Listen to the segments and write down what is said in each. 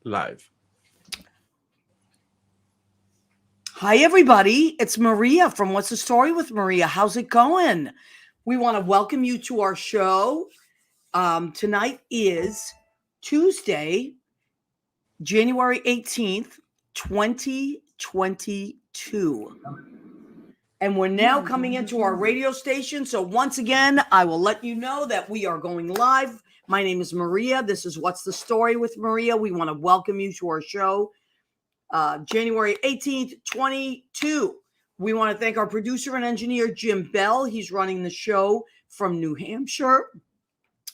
live. Hi, everybody. It's Maria from What's the Story with Maria. How's it going? We want to welcome you to our show. Tonight is Tuesday, January 18th, 2022. And we're now coming into our radio station. So once again, I will let you know that we are going live. My name is Maria. This is What's the Story with Maria. We want to welcome you to our show. January 18th, 22. We want to thank our producer and engineer, Jim Bell. He's running the show from New Hampshire.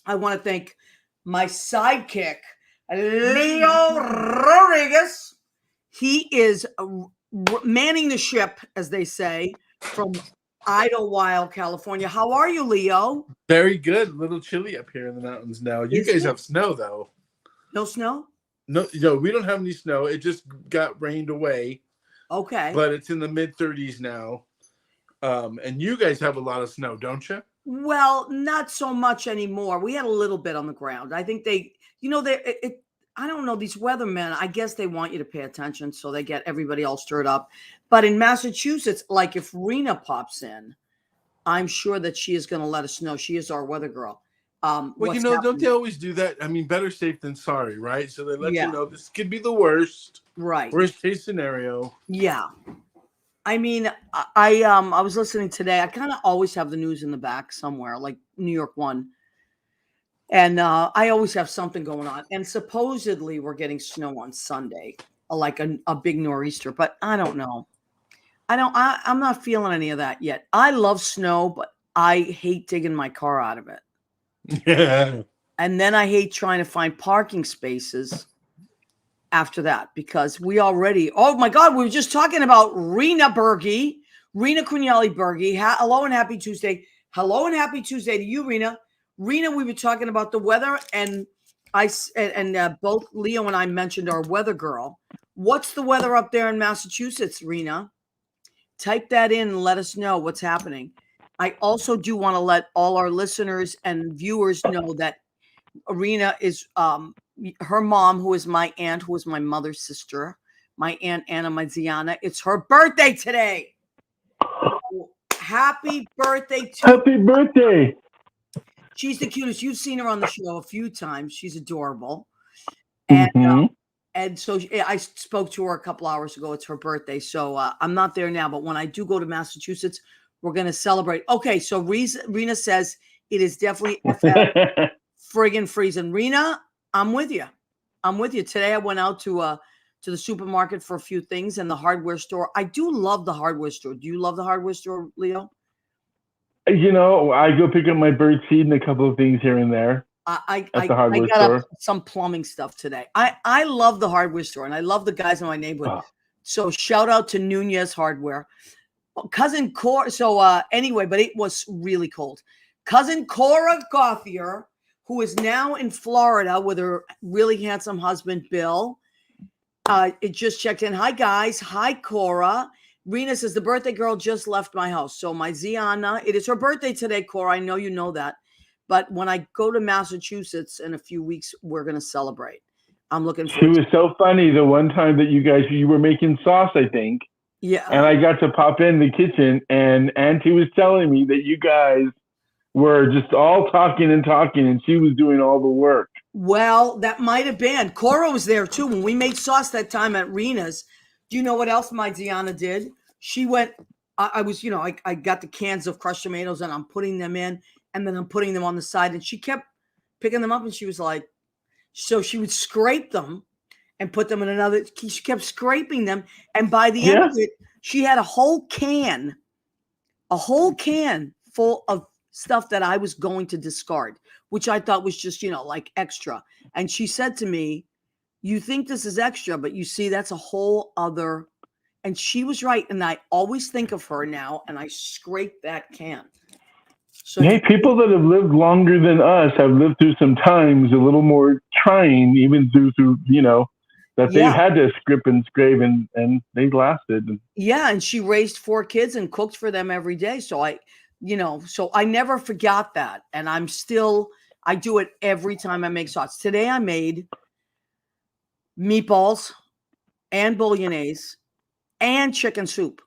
I want to thank my sidekick, Leo Rodriguez. He is manning the ship, as they say, from Idlewild, California. How are you, Leo? Very good. A little chilly up here in the mountains now. You guys have snow, though. No snow? No, we don't have any snow. It just got rained away. Okay. But it's in the mid-30s now. And you guys have a lot of snow, don't you? Well, not so much anymore. We had a little bit on the ground. I think I don't know, these weathermen, I guess they want you to pay attention, so they get everybody all stirred up. But in Massachusetts, like if Rena pops in, I'm sure that she is going to let us know. She is our weather girl. Well, don't they always do that? I mean, better safe than sorry, right? So they let you know this could be the worst. Right. Worst case scenario. Yeah. I mean, I was listening today. I kind of always have the news in the back somewhere, like New York One. And I always have something going on. And supposedly we're getting snow on Sunday, like a big nor'easter. But I don't know. I'm not feeling any of that yet. I love snow, but I hate digging my car out of it. Yeah. And then I hate trying to find parking spaces after that, because oh my God, we were just talking about Rena Quinielli Berge. Hello and happy Tuesday. Hello and happy Tuesday to you, Rena. Rena, we were talking about the weather, and both Leo and I mentioned our weather girl. What's the weather up there in Massachusetts, Rena? Type that in and let us know what's happening. I also do want to let all our listeners and viewers know that Rena is her mom, who is my aunt, who is my mother's sister, my Aunt Anna Maziana. It's her birthday today. Happy birthday to Happy birthday. She's the cutest. You've seen her on the show a few times. She's adorable. And and so I spoke to her a couple hours ago. It's her birthday. So I'm not there now. But when I do go to Massachusetts, we're going to celebrate. Okay, so Rena says it is definitely FF friggin' freezing. Rena, I'm with you. Today I went out to the supermarket for a few things and the hardware store. I do love the hardware store. Do you love the hardware store, Leo? I go pick up my bird seed and a couple of things here and there. I got some plumbing stuff today. I love the hardware store, and I love the guys in my neighborhood. So shout out to Nunez Hardware. Cousin Cora. So anyway, but it was really cold. Cousin Cora Gauthier, who is now in Florida with her really handsome husband, Bill. It just checked in. Hi, guys. Hi, Cora. Rena says, the birthday girl just left my house. So my Ziana, it is her birthday today, Cora. I know you know that. But when I go to Massachusetts in a few weeks, we're going to celebrate. I'm looking forward to it. It was so funny the one time that you were making sauce, I think. Yeah. And I got to pop in the kitchen, and Auntie was telling me that you guys were just all talking, and she was doing all the work. Well, that might have been. Cora was there too when we made sauce that time at Rena's. Do you know what else my Ziana did? She went, I got the cans of crushed tomatoes and I'm putting them in, and then I'm putting them on the side, and she kept picking them up, and she was like, so she would scrape them and put them in another. She kept scraping them, and by the end of it, she had a whole can full of stuff that I was going to discard, which I thought was just, like extra. And she said to me, you think this is extra, but you see, that's a whole other. And she was right. And I always think of her now, and I scrape that can. So hey, people that have lived longer than us have lived through some times a little more trying, even through that they've had to scrape and they lasted. Yeah, and she raised 4 kids and cooked for them every day. So I never forgot that. And I do it every time I make sauce. Today I made meatballs and bolognese and chicken soup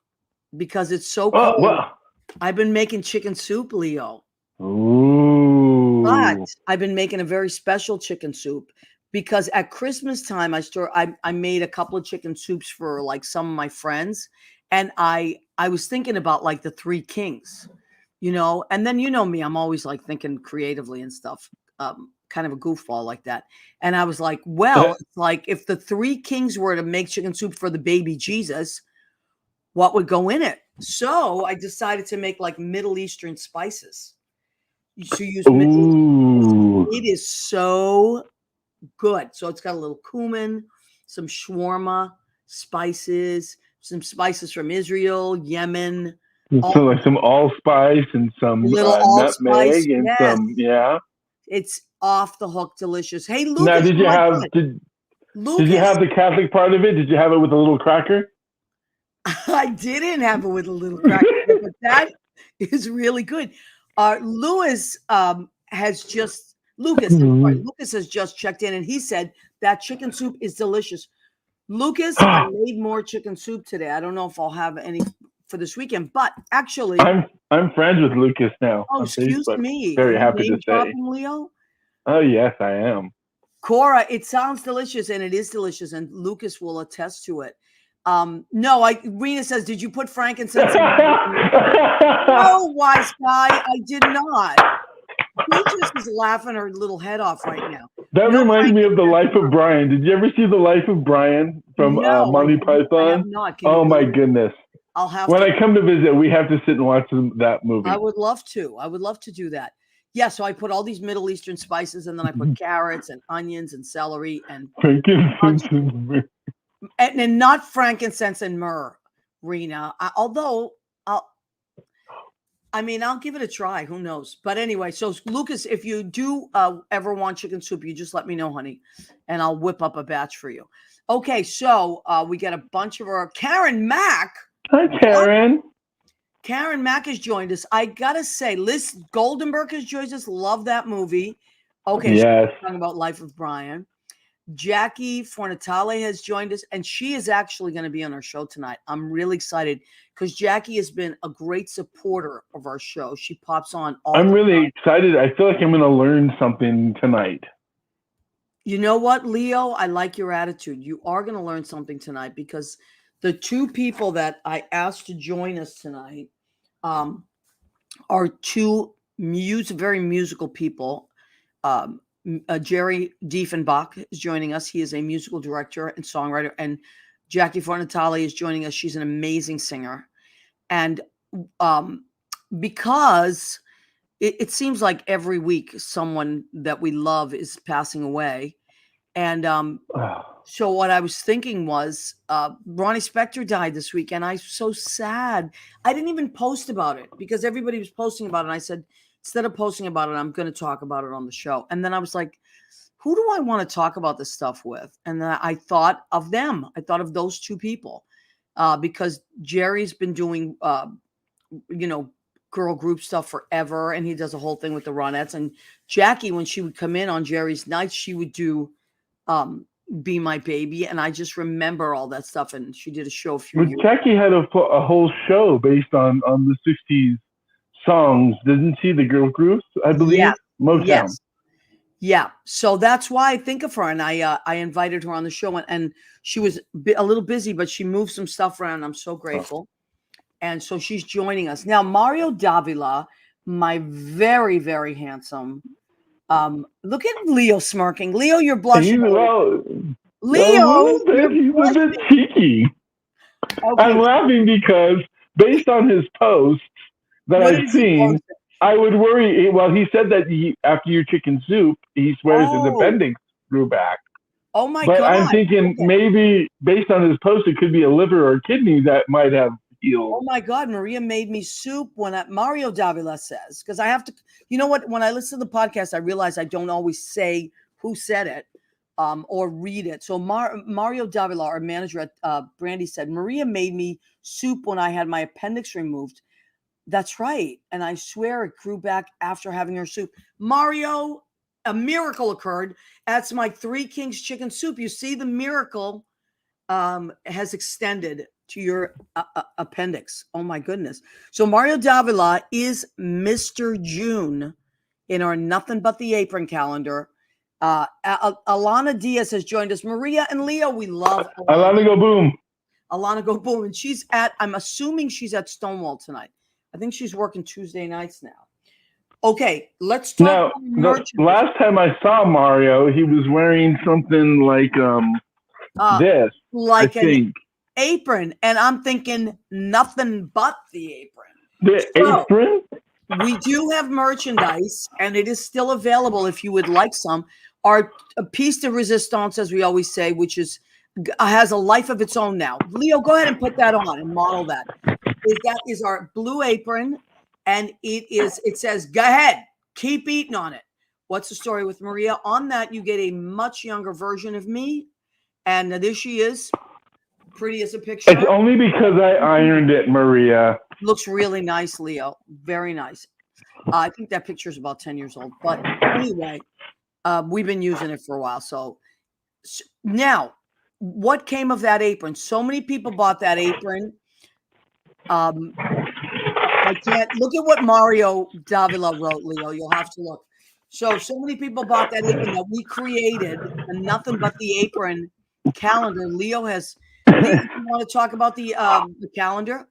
because it's so Oh, cold. well. I've been making chicken soup, Leo. Ooh. But I've been making a very special chicken soup because at Christmas time, I made a couple of chicken soups for like some of my friends. And I was thinking about like the Three Kings, and then you know me, I'm always like thinking creatively and stuff, kind of a goofball like that. And I was like, well, it's like if the Three Kings were to make chicken soup for the baby Jesus, what would go in it? So I decided to make like Middle Eastern spices. So use Ooh. it is so good. So it's got a little cumin, some shawarma spices, some spices from Israel, Yemen. So like some allspice and some Little allspice, nutmeg and yes. some, yeah. It's off the hook delicious. Hey, Lucas. Now, did you have did you have the Catholic part of it? Did you have it with a little cracker? I didn't have it with a little cracker, but that is really good. Lucas has just checked in and he said that chicken soup is delicious. Lucas, I made more chicken soup today. I don't know if I'll have any for this weekend, but actually, I'm friends with Lucas now. Oh, on excuse Facebook. me. Very happy to say. Leo? Oh yes, I am. Cora, it sounds delicious, and it is delicious, and Lucas will attest to it. No, Rena says, did you put frankincense in? No, wise guy, I did not. Peaches is laughing her little head off right now. That reminds me of The Life of Brian. Did you ever see The Life of Brian from Monty Python? I have not. Oh my goodness. I'll have when I come to visit, we have to sit and watch that movie. I would love to. I would love to do that. Yeah, so I put all these Middle Eastern spices, and then I put carrots and onions and celery and frankincense and myrrh. And not frankincense and myrrh, Rena. Although I'll give it a try. Who knows? But anyway, so Lucas, if you do ever want chicken soup, you just let me know, honey, and I'll whip up a batch for you. Okay, so we got a bunch of our Karen Mack. Hi, Karen. Karen Mack has joined us. I gotta say, Liz Goldenberg has joined us. Love that movie. Okay, yes. She's talking about Life of Brian. Jackie Fornatale has joined us, and she is actually going to be on our show tonight. I'm really excited because Jackie has been a great supporter of our show. She pops on all the time. I'm really excited. I feel like I'm going to learn something tonight. You know what, Leo? I like your attitude. You are going to learn something tonight because the two people that I asked to join us tonight are two very musical people. Gerry Dieffenbach is joining us. He is a musical director and songwriter. And Jackie Fornatale is joining us. She's an amazing singer. And because it seems like every week someone that we love is passing away. And so what I was thinking was Ronnie Spector died this week. And I'm so sad. I didn't even post about it because everybody was posting about it. And I said, instead of posting about it, I'm going to talk about it on the show. And then I was like, who do I want to talk about this stuff with? And then I thought of them. I thought of those two people because Jerry's been doing, girl group stuff forever. And he does a whole thing with the Ronettes. And Jackie, when she would come in on Jerry's nights, she would do Be My Baby. And I just remember all that stuff. And she did a show a few years Jackie had a whole show based on the 60s. Songs, didn't she? The girl groups, I believe. Yes. Motown. Yes. Yeah. So that's why I think of her, and I invited her on the show, and she was a little busy, but she moved some stuff around. I'm so grateful, and so she's joining us now. Mario Davila, my very, very handsome. Look at Leo smirking. Leo, you're blushing. Leo, he's a bit cheeky. Okay. I'm laughing because based on his posts that I've seen, I would worry. Well, he said that after your chicken soup, he swears his appendix grew back. Oh my God! But I'm thinking maybe based on his post, it could be a liver or kidney that might have healed. Oh my God! Maria made me soup Mario Davila says, because I have to. You know what? When I listen to the podcast, I realize I don't always say who said it or read it. So Mario Davila, our manager at Brandy, said Maria made me soup when I had my appendix removed. That's right. And I swear it grew back after having her soup. Mario, a miracle occurred. That's my Three Kings chicken soup. You see, the miracle has extended to your appendix. Oh my goodness. So Mario Davila is Mr. June in our Nothing But the Apron calendar. Alana Diaz has joined us. Maria and Leo, we love Alana Go Boom. Alana Go Boom. And I'm assuming she's at Stonewall tonight. I think she's working Tuesday nights now. Okay, let's talk about last time I saw Mario, he was wearing something like this. Like an apron. And I'm thinking nothing but the apron. The apron? We do have merchandise, and it is still available if you would like some. Our piece de resistance, as we always say, which has a life of its own now. Leo, go ahead and put that on and model that. That is our blue apron, and it says, go ahead, keep eating on it. What's the story with Maria? On that, you get a much younger version of me, and there she is, pretty as a picture. It's only because I ironed it, Maria. Looks really nice, Leo. Very nice. I think that picture is about 10 years old. But anyway, we've been using it for a while. So now, what came of that apron? So many people bought that apron. I can't look at what Mario Davila wrote, Leo. You'll have to look. So many people bought that apron that we created a Nothing But the Apron calendar. Leo, you want to talk about the calendar?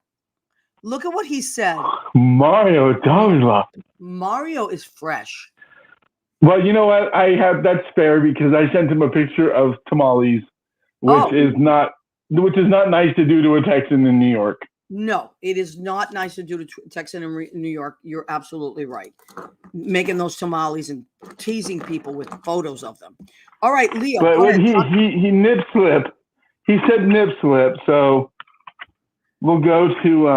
Look at what he said. Mario Davila. Mario is fresh. Well, you know what? That's fair because I sent him a picture of tamales, which is not nice to do to a Texan in New York. No, it is not nice to do to Texan in New York. You're absolutely right. Making those tamales and teasing people with photos of them. All right, Leo. But he nip slip. He said nip slip, so we'll go to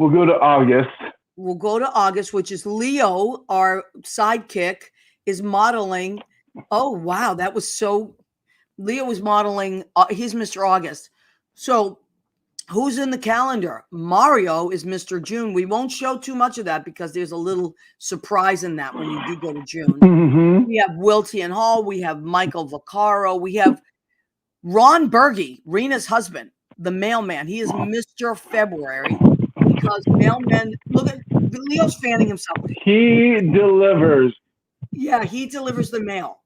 August. We'll go to August, which is Leo, our sidekick, is modeling. Oh, wow. That was so. Leo was modeling. He's Mr. August. So who's in the calendar? Mario is Mr. June. We won't show too much of that because there's a little surprise in that when you do go to June. Mm-hmm. We have Wiltian Hall. We have Michael Vaccaro. We have Ron Berge, Rena's husband, the mailman. He is Mr. February because mailmen, look at Leo's fanning himself. He delivers. Yeah, he delivers the mail.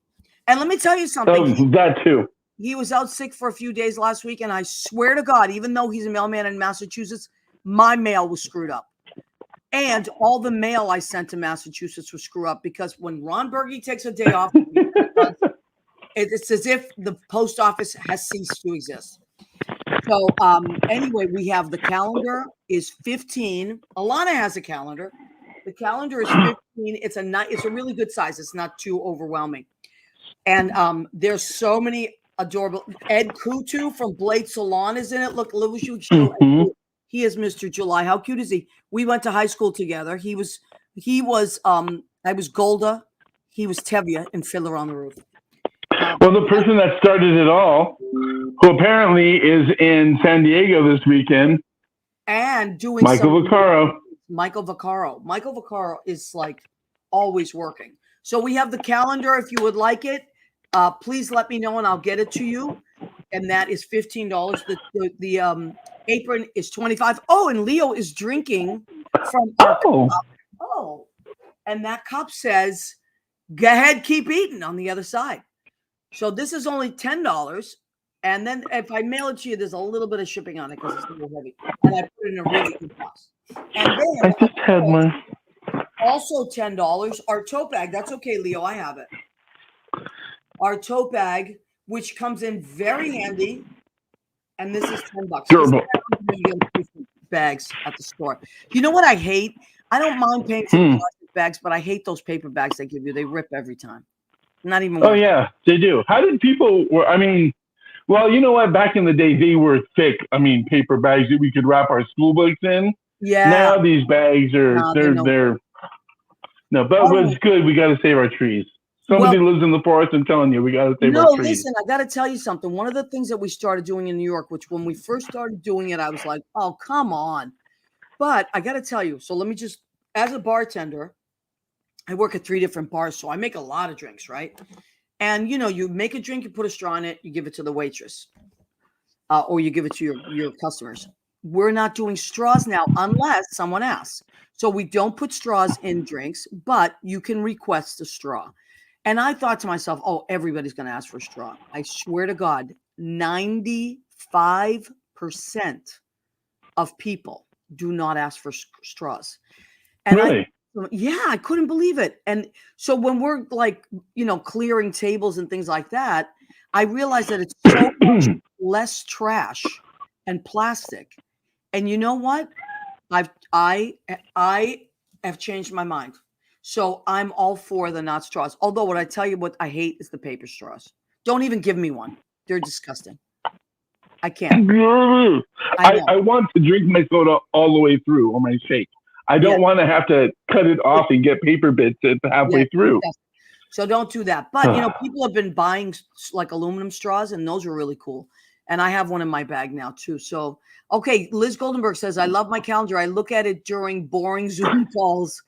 And let me tell you something. Oh, that too. He was out sick for a few days last week, and I swear to God, even though he's a mailman in Massachusetts, my mail was screwed up. And all the mail I sent to Massachusetts was screwed up because when Ron Berge takes a day off, it's as if the post office has ceased to exist. So anyway, we have the calendar is 15. Alana has a calendar. The calendar is 15. It's a really good size. It's not too overwhelming. And there's so many adorable. Ed Kutu from Blade Salon is in it. Look, he is Mr. July. How cute is he? We went to high school together. I was Golda. He was Tevye in Fiddler on the Roof. Well, the person that started it all, who apparently is in San Diego this weekend, and doing Michael Vaccaro. Michael Vaccaro is like always working. So we have the calendar. If you would like it, please let me know and I'll get it to you. And that is $15. The apron is $25. Oh, and Leo is drinking from our cup. Oh, and that cup says, "Go ahead, keep eating" on the other side. So this is only $10. And then if I mail it to you, there's a little bit of shipping on it because it's a little heavy. And I put it in a really good box. And then I just had one. Also $10, our tote bag. That's okay, Leo. I have it. Our tote bag, which comes in very handy. And this is $10. Durable. Bags at the store. You know what I hate? I don't mind paying for plastic bags, but I hate those paper bags they give you. They rip every time. Not even. Oh, yeah, they do. How did people, well, you know what? Back in the day, they were thick. Paper bags that we could wrap our school books in. Yeah. Now these bags are, they're it's good. We got to save our trees. Somebody lives in the forest. I'm telling you, we got to save our trees. No, listen, I got to tell you something. One of the things that we started doing in New York, which when we first started doing it, I was like, oh, come on. But I got to tell you, so let me just, as a bartender, I work at 3 different bars, so I make a lot of drinks, right? And you make a drink, you put a straw in it, you give it to the waitress, or you give it to your customers. We're not doing straws now unless someone asks. So we don't put straws in drinks, but you can request a straw. And I thought to myself, oh, everybody's going to ask for a straw. I swear to God, 95% of people do not ask for straws. And really? I couldn't believe it. And so when we're like, clearing tables and things like that, I realized that it's so much less trash and plastic. And you know what? I have changed my mind. So I'm all for the not straws. Although what I tell you what I hate is the paper straws. Don't even give me one. They're disgusting. I can't. I want to drink my soda all the way through, or my shake. I don't want to have to cut it off and get paper bits halfway through. So don't do that. But, people have been buying like aluminum straws, and those are really cool. And I have one in my bag now, too. So, okay, Liz Goldenberg says, I love my calendar. I look at it during boring Zoom calls,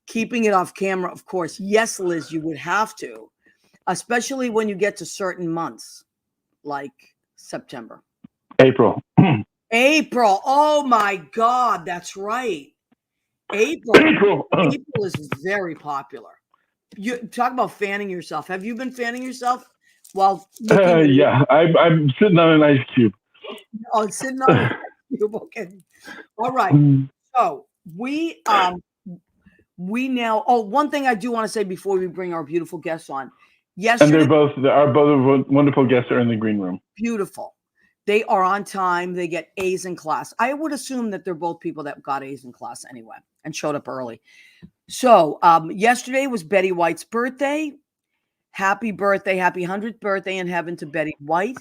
keeping it off camera, of course. Yes, Liz, you would have to, especially when you get to certain months like September. April. April. Oh, my God. That's right. April is very popular. You talk about fanning yourself. Have you been fanning yourself? Well, yeah, I'm sitting on an ice cube. Oh, sitting on an ice cube. Okay. All right. So we now. Oh, one thing I do want to say before we bring our beautiful guests on. Yesterday, and both wonderful guests are in the green room. Beautiful. They are on time. They get A's in class. I would assume that they're both people that got A's in class anyway and showed up early. So yesterday was Betty White's birthday. Happy birthday. Happy 100th birthday in heaven to Betty White.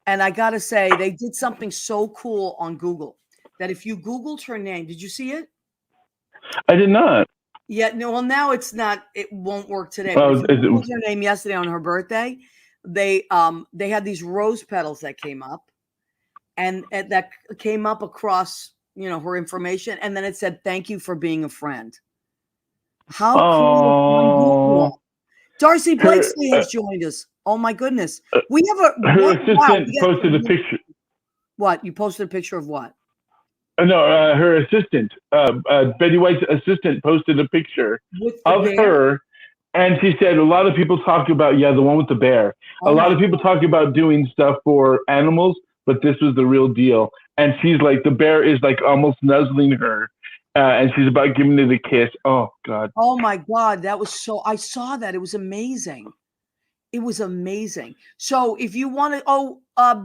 And I got to say, they did something so cool on Google that if you Googled her name, did you see it? I did not. Yeah, no, well, now it's not, it won't work today. Oh, But if you Googled her name yesterday on her birthday, they had these rose petals that came up. And that came up across, her information. And then it said, thank you for being a friend. How cool. Darcy Blakesley has joined us. Oh, my goodness. We have her assistant posted a picture. What? You posted a picture of what? No, her assistant, Betty White's assistant, posted a picture of her. And she said a lot of people talk about, the one with the bear. A lot of people talk about doing stuff for animals, but this was the real deal. And she's like, the bear is like almost nuzzling her. And she's about giving it a kiss. Oh, God. Oh, my God. That was I saw that. It was amazing. It was amazing. So if you want to,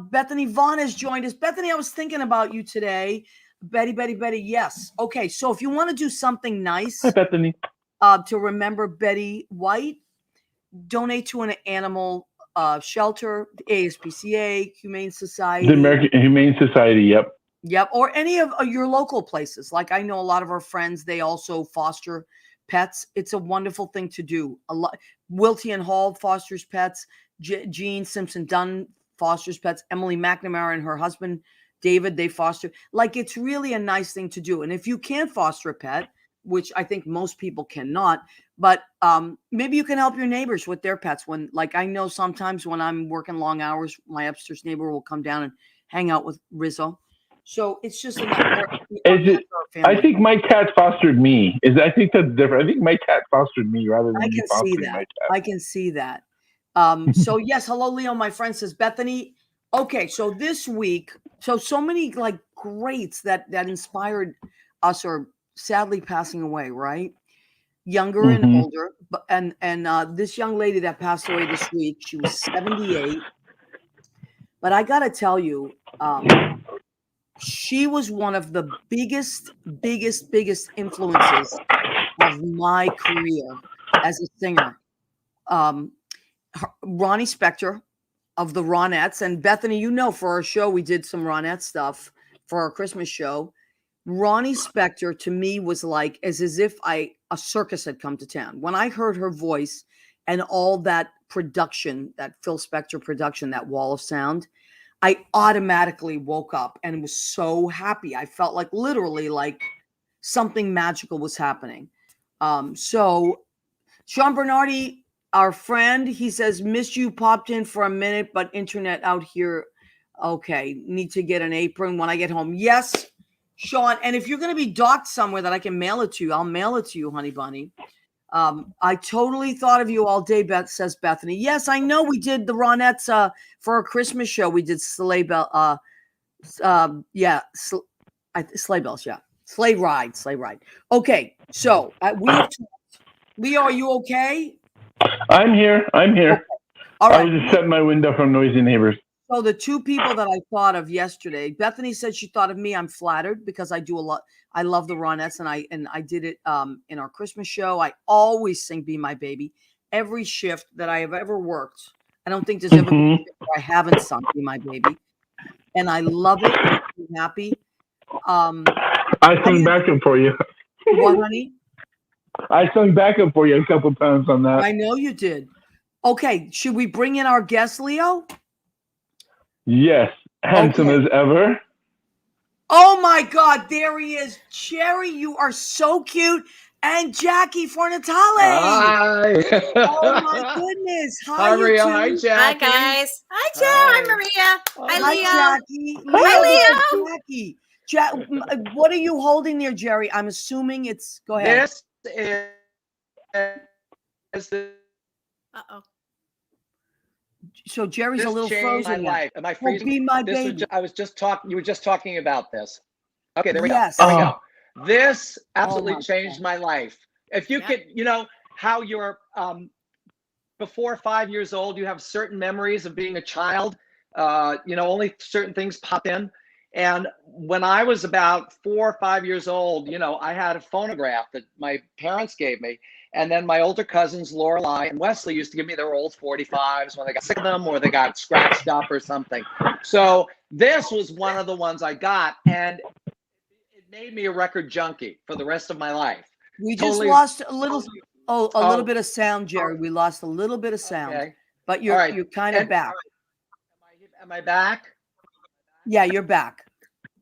Bethany Vaughn has joined us. Bethany, I was thinking about you today. Betty. Yes. Okay. So if you want to do something nice. Hi, Bethany. To remember Betty White, donate to an animal shelter, the ASPCA, Humane Society. The American Humane Society, yep. Yep, or any of your local places. Like I know a lot of our friends, they also foster pets. It's a wonderful thing to do. Wiltian Hall fosters pets. Jean Simpson Dunn fosters pets. Emily McNamara and her husband, David, they foster. Like it's really a nice thing to do. And if you can't foster a pet, which I think most people cannot, but maybe you can help your neighbors with their pets. When, like, I know sometimes when I'm working long hours, my upstairs neighbor will come down and hang out with Rizzo. So it's just I think my cat fostered me. I think that's different. I think my cat fostered me rather than me fostering my cat. I can see that. So yes, hello, Leo. My friend says, Bethany. Okay, so this week, so many like greats that inspired us are sadly passing away, right? Younger and older. But and this young lady that passed away this week, she was 78. But I gotta tell you, she was one of the biggest influences of my career as a singer. Ronnie Spector of the Ronettes, and Bethany, for our show, we did some Ronette stuff for our Christmas show. Ronnie Spector to me was like as if a circus had come to town. When I heard her voice and all that production, that Phil Spector production, that wall of sound, I automatically woke up and was so happy. I felt like literally like something magical was happening. So Sean Bernardi, our friend, he says, missed you, popped in for a minute, but internet out here. Okay, need to get an apron when I get home. Yes, Sean. And if you're going to be docked somewhere that I can mail it to you, I'll mail it to you, honey bunny. I totally thought of you all day, says Bethany. Yes, I know we did the Ronettes for our Christmas show. We did sleigh bell. Sleigh bells. Yeah. Sleigh ride. Okay. So we have to, Leo, are you okay? I'm here. Okay. All right. I was just setting my window from noisy neighbors. So the two people that I thought of yesterday, Bethany said she thought of me. I'm flattered because I do a lot. I love the Ronettes, and I did it in our Christmas show. I always sing "Be My Baby" every shift that I have ever worked. I don't think there's ever been a shift where I haven't sung "Be My Baby," and I love it. I'm happy. I sung backup for you. What, honey? I sung backup for you a couple times on that. I know you did. Okay, should we bring in our guest, Leo? Yes, handsome as ever. Oh my God, there he is. Gerry, you are so cute. And Jackie Fornatale. Hi. Oh my goodness. Hi, Maria. Hi, Hi, Jackie. guys. Hi, Joe. Hi, Maria. Hi, Leo. Jackie. Hi, Leo. Jackie. What are you holding there, Gerry? I'm assuming it's. Go ahead. This is the. Uh-oh. So Jerry's This a little changed frozen. my life. Am I freezing? Be my baby. I was just talking. You were just talking about this. Okay, there we Yes. go. There we go. This absolutely my changed God. my life. If you could, how you're before 5 years old, you have certain memories of being a child. Only certain things pop in. And when I was about 4 or 5 years old, I had a phonograph that my parents gave me. And then my older cousins, Lorelai and Wesley, used to give me their old 45s when they got sick of them or they got scratched up or something. So this was one of the ones I got. And it made me a record junkie for the rest of my life. We just lost a little little bit of sound, Gerry. We lost a little bit of sound. Okay. But you're kind of back. Am I back? Yeah, you're back.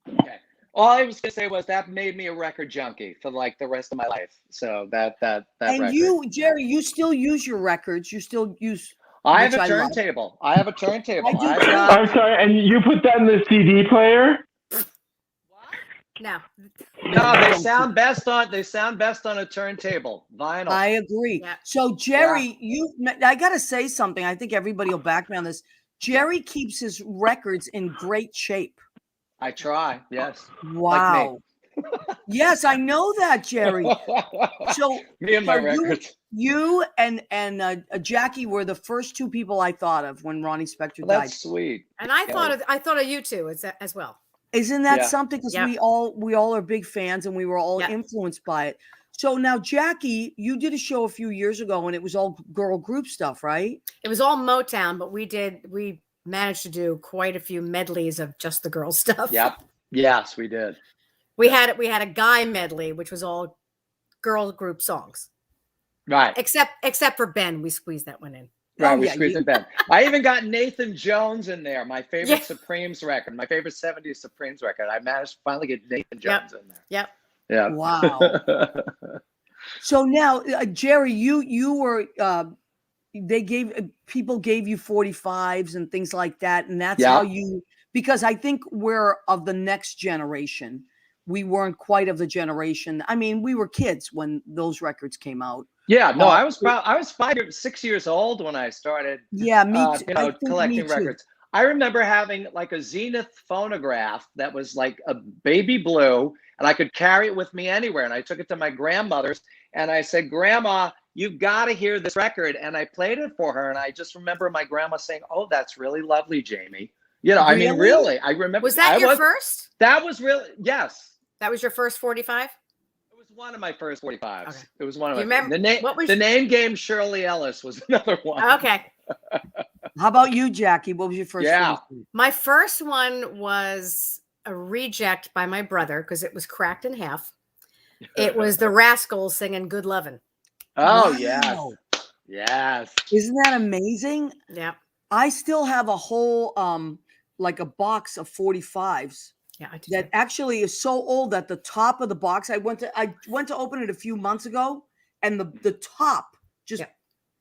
Okay. All I was gonna say was that made me a record junkie for like the rest of my life. So that And record. you, Gerry, you still use your records. You still use. I have a turntable. I'm sorry, and you put that in the CD player? No. No, they sound best on a turntable, vinyl. I agree. Yeah. So Gerry, I gotta say something. I think everybody will back me on this. Gerry keeps his records in great shape. I try, yes. Wow. Like Yes, I know that, Gerry. So me and my records. You and Jackie were the first two people I thought of when Ronnie Spector died. That's sweet. And I thought of you two as well. Isn't that something? Because we all are big fans and we were all influenced by it. So now, Jackie, you did a show a few years ago and it was all girl group stuff, right? It was all Motown, but we managed to do quite a few medleys of just the girl stuff. Yep. Yes, we did. We had a guy medley, which was all girl group songs. Right. Except for Ben, we squeezed that one in. Right, we squeezed it Ben. I even got Nathan Jones in there, my favorite Supremes record, my favorite 70s Supremes record. I managed to finally get Nathan Jones in there. Yep. Yeah. Wow. So now, Gerry, you were people gave you 45s and things like that, and that's how you, because I think we're of the next generation. We weren't quite of the generation. I mean, we were kids when those records came out. Yeah, no, I was 6 years old when I started. Yeah, me too. Collecting records. I remember having like a Zenith phonograph that was like a baby blue, and I could carry it with me anywhere. And I took it to my grandmother's, and I said, "Grandma, you've got to hear this record." And I played it for her, and I just remember my grandma saying, "Oh, that's really lovely, Jamie." Really? I mean, really, I remember. Was that your first? That was really, yes. That was your first 45? It was one of my first 45s. Okay. It was one of my. Remember the name game? Shirley Ellis was another one. Okay. How about you, Jackie? What was your first? Yeah. My first one was a reject by my brother because it was cracked in half. It was the Rascals singing "Good Lovin'." Oh, wow. Yes. Isn't that amazing? Yeah. I still have a whole like a box of 45s. Yeah, I do. That actually is so old that the top of the box, I went to open it a few months ago, and the top just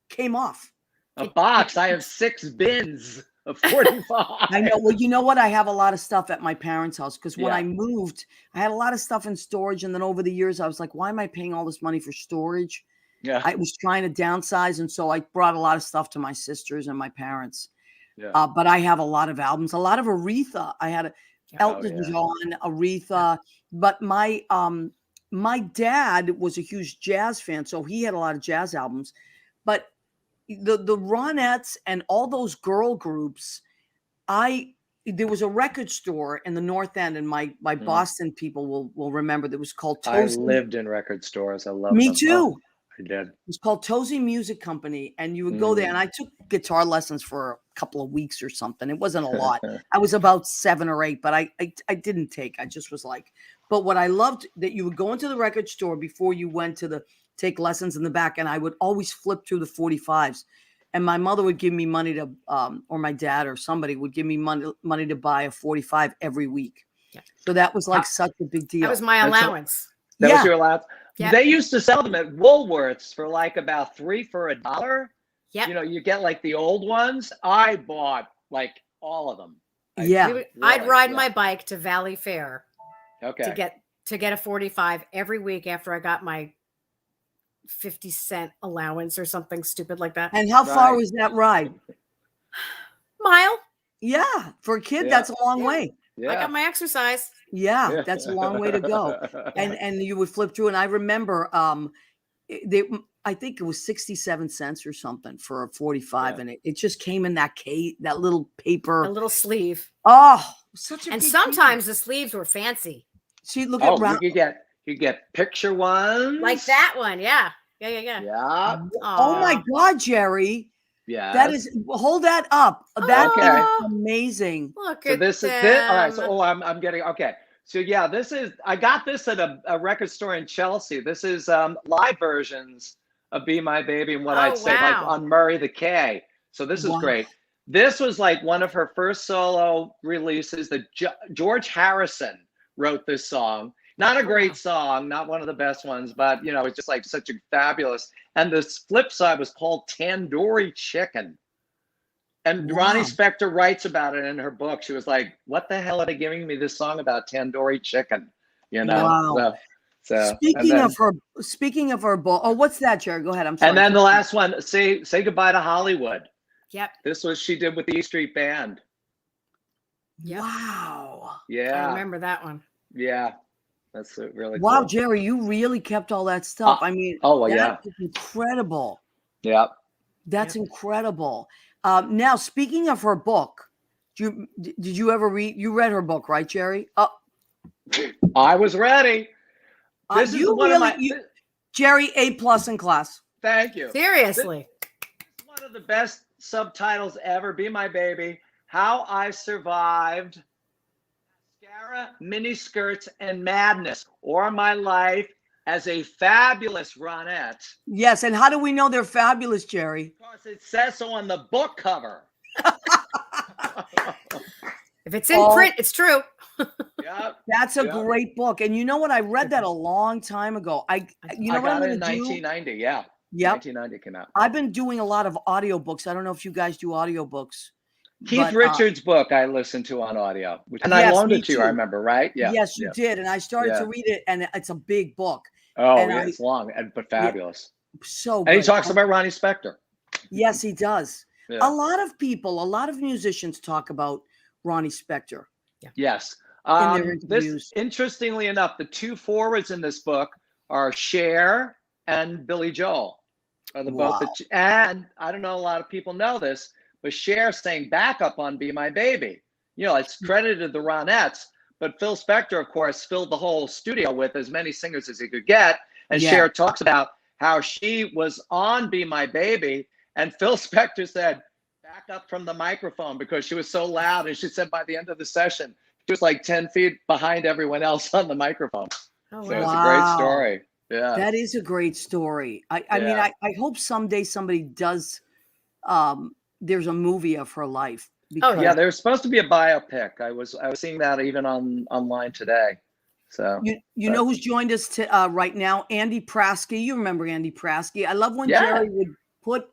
came off. A box. I have 6 bins of 45. I know. Well, you know what? I have a lot of stuff at my parents' house because when I moved, I had a lot of stuff in storage. And then over the years, I was like, why am I paying all this money for storage? Yeah. I was trying to downsize. And so I brought a lot of stuff to my sisters and my parents. Yeah. But I have a lot of albums, a lot of Aretha. I had Elton John, Aretha. But my dad was a huge jazz fan. So he had a lot of jazz albums. But the Ronettes and all those girl groups, there was a record store in the North End, and my Boston people will remember that was called Tozy. I lived in record stores. I love Me them. too. Oh, I did. It was called Tozy Music Company, and you would go there, and I took guitar lessons for a couple of weeks or something. It wasn't a lot. I was about 7 or 8, but I didn't take. I just was like, but what I loved that you would go into the record store before you went to take lessons in the back, and I would always flip through the 45s. And my mother would give me money to, or my dad or somebody would give me money to buy a 45 every week. Yeah. So that was like such a big deal. That was my allowance. That was your allowance? Yeah. They used to sell them at Woolworths for like about 3 for $1. Yeah. You know, you get like the old ones. I bought like all of them. I'd ride my bike to Valley Fair. Okay. To get a 45 every week after I got my 50-cent allowance or something stupid like that. And how far was that ride? Mile. Yeah. For a kid, that's a long way. Yeah. I got my exercise. Yeah, that's a long way to go. And you would flip through. And I remember I think it was 67 cents or something for a 45. And it just came in that little paper. A little sleeve. Oh, such a And big sometimes paper. the sleeves were fancy. See, look at you get picture ones. Like that one. Yeah. Yeah. Oh my God, Jerry. Yeah. That is, hold that up. That is amazing. Look so at this them. is this. All right. So I'm getting So yeah, I got this at a record store in Chelsea. This is live versions of Be My Baby and what I'd say like on Murray the K. So this is great. This was like one of her first solo releases. George Harrison wrote this song. Not a great song, not one of the best ones, but you know, it's just like such a fabulous. And the flip side was called Tandoori Chicken. And Ronnie Spector writes about it in her book. She was like, "What the hell are they giving me this song about tandoori chicken?" You know. Wow. So speaking of her book. Oh, what's that, Jerry? Go ahead. I'm sorry. And then the last one, say goodbye to Hollywood. Yep. This was she did with the E Street Band. Yep. Wow. Yeah. I remember that one. Yeah. That's really wow, cool. Jerry, you really kept all that stuff. I mean, that's incredible. Yeah. That's incredible. Now, speaking of her book, did you ever read? You read her book, right, Jerry? I was ready. This is one of my Jerry, A+ in class. Thank you. Seriously. This is one of the best subtitles ever. Be My Baby. How I Survived Mascara, Miniskirts, and Madness, or my life as a fabulous Ronette. Yes, and how do we know they're fabulous, Jerry? Because it says so on the book cover. If it's in print, it's true. Yep. That's a great book. And you know what? I read that a long time ago. I got it in 1990. Yeah. Yep. 1990 came out. I've been doing a lot of audiobooks. I don't know if you guys do audiobooks. Keith Richards' book I listened to on audio, I loaned it to you, I remember, right? Yeah. Yes, you did. And I started to read it, and it's a big book. Oh, it's long, but fabulous. So good. And he talks about Ronnie Spector. Yes, he does. Yeah. A lot of musicians talk about Ronnie Spector. Yeah. Yes. In their interviews. Interestingly enough, the two forwards in this book are Cher and Billy Joel. Are both and I don't know, a lot of people know this, but Cher sang backup on Be My Baby. You know, it's credited the Ronettes, but Phil Spector, of course, filled the whole studio with as many singers as he could get. And Cher talks about how she was on Be My Baby, and Phil Spector said, back up from the microphone because she was so loud. And she said by the end of the session, she was like 10 feet behind everyone else on the microphone. Oh, wow. So it's a great story. Yeah. That is a great story. I mean, I hope someday somebody does, there's a movie of her life. Yeah, there's supposed to be a biopic. I was seeing that even online today. So you know who's joined us right now? Andy Praski. You remember Andy Praski? I love when Gerry would put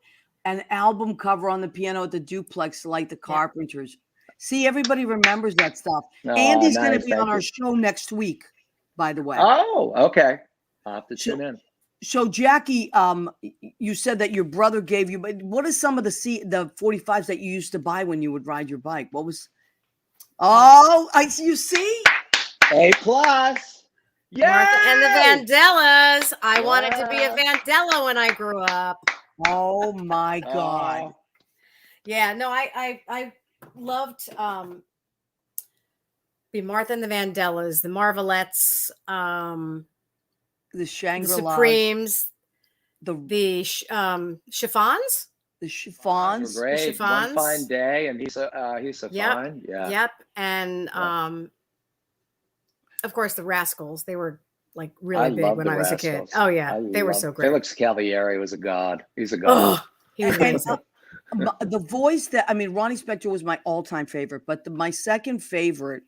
an album cover on the piano at the duplex like the Carpenters. See, everybody remembers that stuff. Andy's going to be on our show next week, by the way. Oh, okay. I'll have to tune in. So Jackie, you said that your brother gave you, but what are some of the 45s that you used to buy when you would ride your bike? What was? Oh, you see? A+. Yeah. Martha and the Vandellas. I wanted to be a Vandella when I grew up. Oh my God. Yeah, no, I loved the Martha and the Vandellas, the Marvelettes, the Shangri-La, the Supremes, the Chiffons. The Chiffons. Great. The Chiffons. One Fine Day, and he's so fine. Yeah. Yep. And of course the Rascals. They were like really big when I was a kid. Oh yeah, they were so great. Felix Cavaliere was a god. He's a god. Oh, he was amazing. The voice Ronnie Spector was my all-time favorite, but my second favorite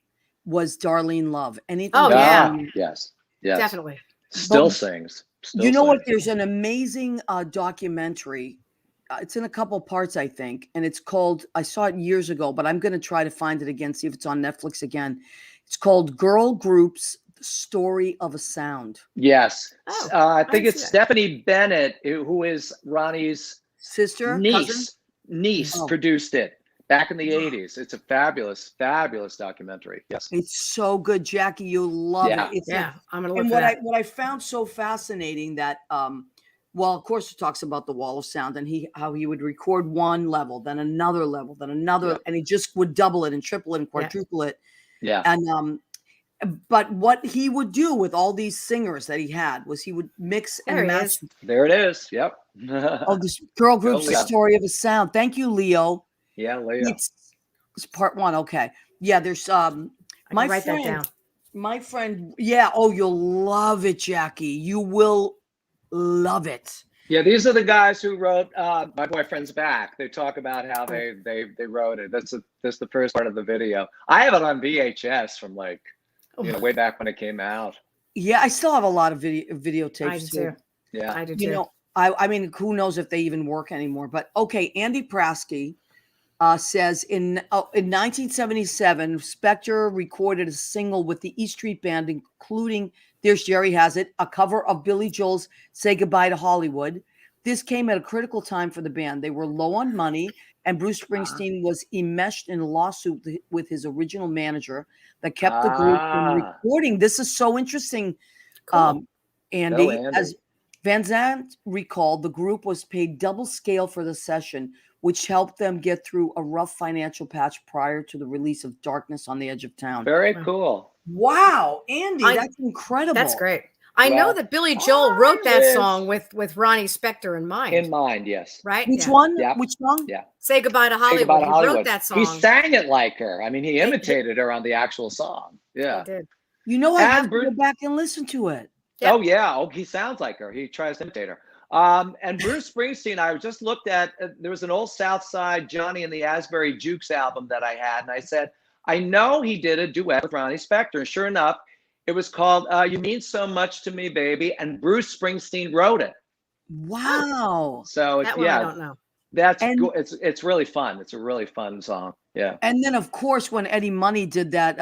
was Darlene Love. Anything? Yes, definitely. Still sings. You know what? There's an amazing documentary. It's in a couple parts, I think, and it's called. I saw it years ago, but I'm going to try to find it again, see if it's on Netflix again. It's called "Girl Groups: The Story of a Sound." Yes, I think it's Stephanie Bennett, who is Ronnie's sister, niece, produced it back in the 80s. It's a fabulous documentary. Yes, it's so good, Jackie. You'll love it. I'm gonna look for that. What I found so fascinating that well, of course, it talks about the wall of sound and how he would record one level, then another level, then another, and he just would double it and triple it and quadruple it. Yeah. And but what he would do with all these singers that he had was he would mix and match. There it is. Yep. Oh, this Girl Groups, The Story of a Sound. Thank you, Leo. Yeah, Leo. It's part one. Okay. Yeah, there's my write friend, that down. My friend. Yeah. Oh, you'll love it, Jackie. You will love it. Yeah, these are the guys who wrote My Boyfriend's Back. They talk about how they wrote it. That's the first part of the video. I have it on VHS from like way back when it came out. Yeah, I still have a lot of videotapes too. Yeah, I do too. You know, I mean, who knows if they even work anymore? But okay, Andy Praski says in 1977, Spector recorded a single with the E Street Band, including, there's Gerry has it, a cover of Billy Joel's "Say Goodbye to Hollywood." This came at a critical time for the band. They were low on money, and Bruce Springsteen was enmeshed in a lawsuit with his original manager that kept the group from recording. This is so interesting, Cool. Andy. As Van Zandt recalled, the group was paid double scale for the session, which helped them get through a rough financial patch prior to the release of Darkness on the Edge of Town. Very cool. Wow, Andy, that's incredible. That's great. I know that Billy Joel wrote that song with Ronnie Spector in mind. In mind, yes. Right? Which one? Yeah. Which song? Yeah. Say Goodbye to Hollywood. Goodbye to Hollywood. He wrote that song. He sang it like her. I mean, he imitated her on the actual song. Yeah. He did. You know, I have to go back and listen to it. Yeah. Oh, yeah. Oh, he sounds like her. He tries to imitate her. And Bruce Springsteen, I just looked at, there was an old South Side Johnny and the Asbury Jukes album that I had. And I said, I know he did a duet with Ronnie Spector. And sure enough, it was called You Mean So Much to Me, Baby. And Bruce Springsteen wrote it. Wow. So, that one I don't know. That's cool. It's really fun. It's a really fun song. Yeah. And then, of course, when Eddie Money did that.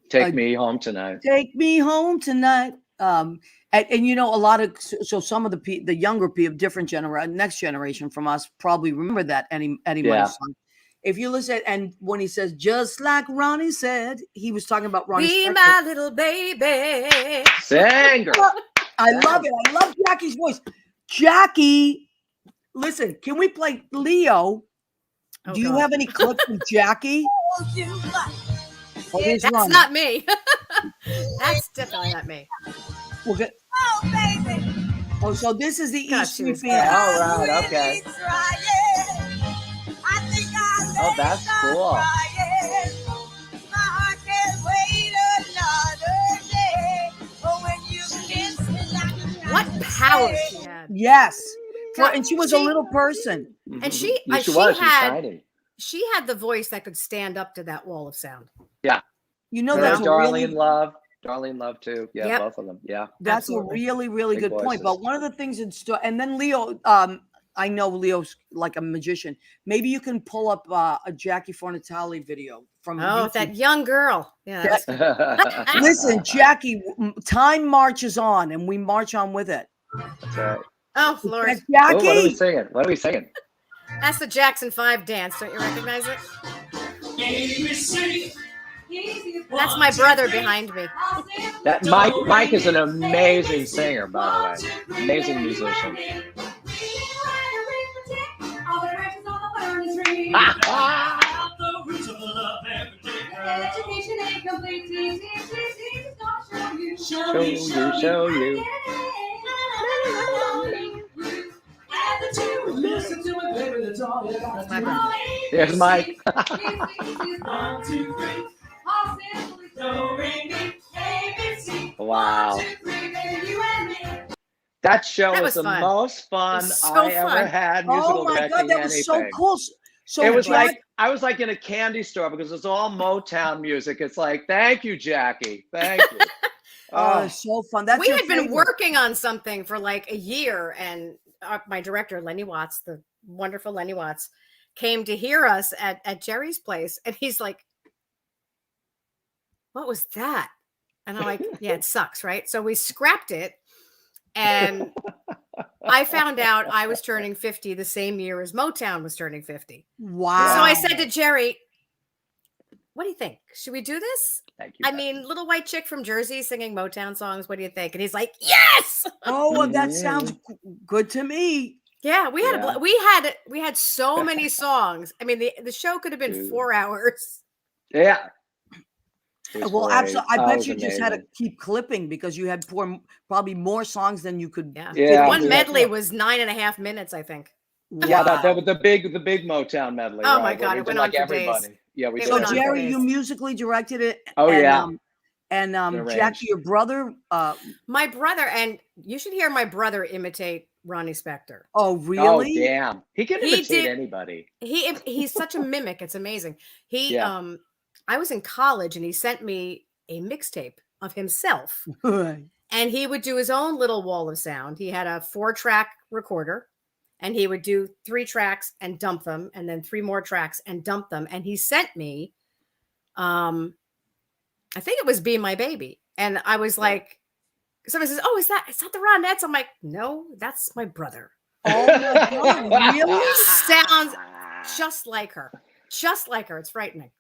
Take Me Home Tonight. Take Me Home Tonight. And you know, a lot of some of the younger people, different next generation from us probably remember that Eddie Money song. If you listen, and when he says just like Ronnie said, he was talking about Ronnie. Be my little baby. Singer. I love it. I love Jackie's voice. Jackie, listen, can we play Leo? Do you have any clips with Jackie? That's not me. That's definitely not me. We'll get. Oh, baby. Oh, so this is the E Street Band. All right. Okay. Oh, that's cool. What power she had. Yes. And she was a little person. And she had the voice that could stand up to that wall of sound. Yeah. You know, that's Darlene Love. Darlene Love too. Yeah, Yep. both of them. Yeah. That's Absolutely. a really, really Big good point. voices. But one of the things in store, and then Leo, I know Leo's like a magician. Maybe you can pull up a Jackie Fornatale video from Oh, YouTube. that young girl. Yeah. That's Listen, Jackie, time marches on, and we march on with it. That's right. oh, Lord. Jackie, Oh, what are we singing? What are we singing? That's the Jackson 5 dance. Don't you recognize it? That's my brother behind me. That Mike is an amazing singer, by the way. Amazing musician. Show you. My brother. There's Mike. Wow. That show That was the fun. most fun So I ever fun. had. Oh Musical my God, directing that was so anything. cool. So It was Jack- like I was like in a candy store because it's all Motown music. It's like, thank you, Jackie. Thank you. oh, it's so fun. That's We your had been favorite. working on something for like a year, and my director, Lenny Watts, the wonderful Lenny Watts, came to hear us at Gerry's place, and he's like, what was that? And I'm like, yeah, it sucks, right? So we scrapped it, and I found out I was turning 50 the same year as Motown was turning 50. Wow. So I said to Gerry, what do you think? Should we do this? Thank you. I mean, little white chick from Jersey singing Motown songs. What do you think? And he's like, yes. Oh, well, that sounds good to me. Yeah, we had Yeah. we had so many songs. I mean, the show could have been Dude. 4 hours. Yeah. It was Well, great. absolutely. I Oh, it bet was you just had to amazing. keep clipping because you had probably more songs than you could. Yeah. Yeah, One yeah. medley was 9.5 minutes, I think. Yeah, Wow. that was the big Motown medley. Oh right, my where God, we it did went like on for days. everybody. Yeah, we It did. went on for Gerry, days. you musically directed it. Oh, and, yeah. And Jackie, arranged. your brother. My brother, and you should hear my brother imitate Ronnie Spector. Oh, Oh, really? damn. He can He imitate did- anybody. He's such a mimic. It's amazing. Yeah. I was in college, and he sent me a mixtape of himself, and he would do his own little wall of sound. He had a 4-track recorder, and he would do 3 tracks and dump them, and then 3 more tracks and dump them. And he sent me, I think it was "Be My Baby," and I was like, somebody says, "Oh, is that the Ronettes?" I'm like, "No, that's my brother." Oh my God, really? He sounds just like her. Just like her. It's frightening.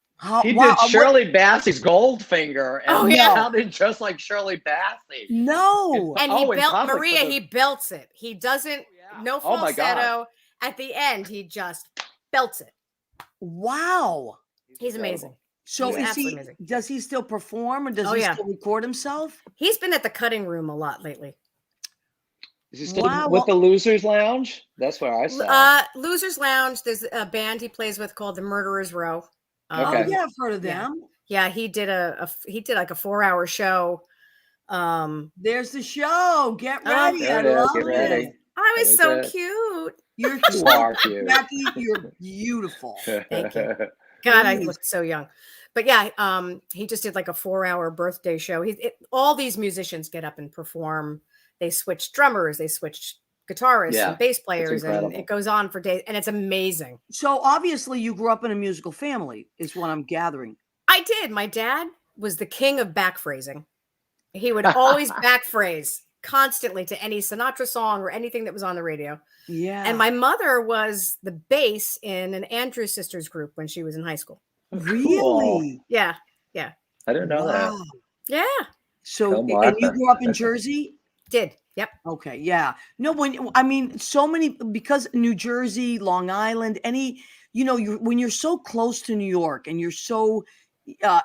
He Wow, did Shirley Bassey's Goldfinger, and Oh, he yeah. sounded just like Shirley Bassey. No. And Oh, he in belts public for Maria, the- he belts it. He doesn't, no Oh my God. falsetto. At the end, he just belts it. Wow. He's amazing. So He's is absolutely he? amazing. Does he still perform, or does Oh, he yeah. still record himself? He's been at the cutting room a lot lately. Is he still Wow, with well- the Losers Lounge? That's where I saw him. Losers Lounge, there's a band he plays with called the Murderers Row. Okay. Oh yeah, I've heard of yeah. them. Yeah, he did like a 4-hour show. There's the show. Get Oh, ready. there I it is. love Get ready. it. I was That so was it. cute. You're You are cute. Jackie, you're beautiful. Thank you. God, I Please. looked so young. But yeah, he just did like a 4-hour birthday show. All these musicians get up and perform. They switch drummers, they switch guitarists Yeah, and bass players, and incredible. it goes on for days, and it's amazing. So obviously you grew up in a musical family, is what I'm gathering. I did. My dad was the king of back phrasing. He would always back phrase constantly to any Sinatra song or anything that was on the radio. Yeah. And my mother was the bass in an Andrews Sisters group when she was in high school. really? Yeah. I didn't know that. Wow. Yeah. So Tell and you Martha. grew up in Jersey? Did. Yep. Okay, yeah. No, so many, because New Jersey, Long Island, when you're so close to New York and you're so,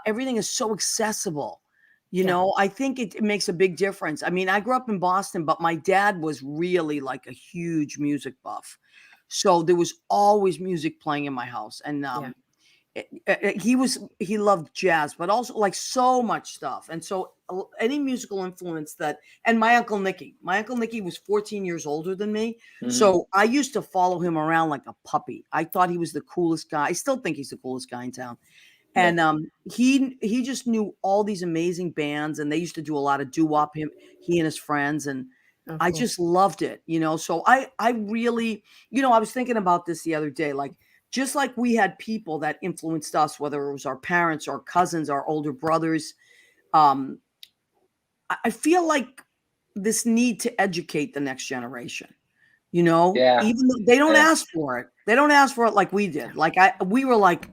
everything is so accessible, I think it makes a big difference. I mean, I grew up in Boston, but my dad was really like a huge music buff. So there was always music playing in my house. And he loved jazz, but also like so much stuff. And so any musical influence and my Uncle Nicky was 14 years older than me. Mhm. So I used to follow him around like a puppy. I thought he was the coolest guy. I still think he's the coolest guy in town. And he just knew all these amazing bands, and they used to do a lot of doo-wop, he and his friends, and I just loved it, so I really, I was thinking about this the other day, like just like we had people that influenced us, whether it was our parents, our cousins, our older brothers. I feel like this need to educate the next generation, even though they don't ask for it. They don't ask for it like we did. Like we were like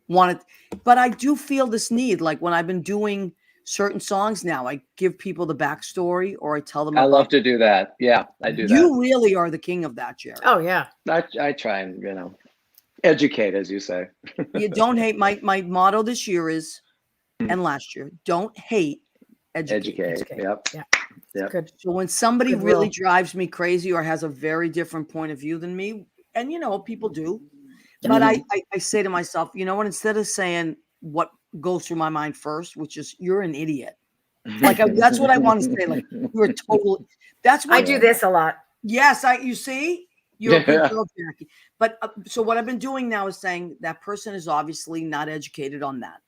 wanted, but I do feel this need. Like when I've been doing certain songs now, I give people the backstory or I tell them. I love to do that. Yeah, I do that. You really are the king of that, Gerry. Oh yeah. I try and educate, as you say. You don't hate. My motto this year is, and last year, don't hate. Educate. Yep. Good. So when somebody really drives me crazy or has a very different point of view than me, and people do, but I say to myself, what, instead of saying what goes through my mind first, which is you're an idiot. Like that's what I want to say. Like you're a total. That's what I do this a lot. Yes, you see, you're a good girl, Jackie. But so what I've been doing now is saying that person is obviously not educated on that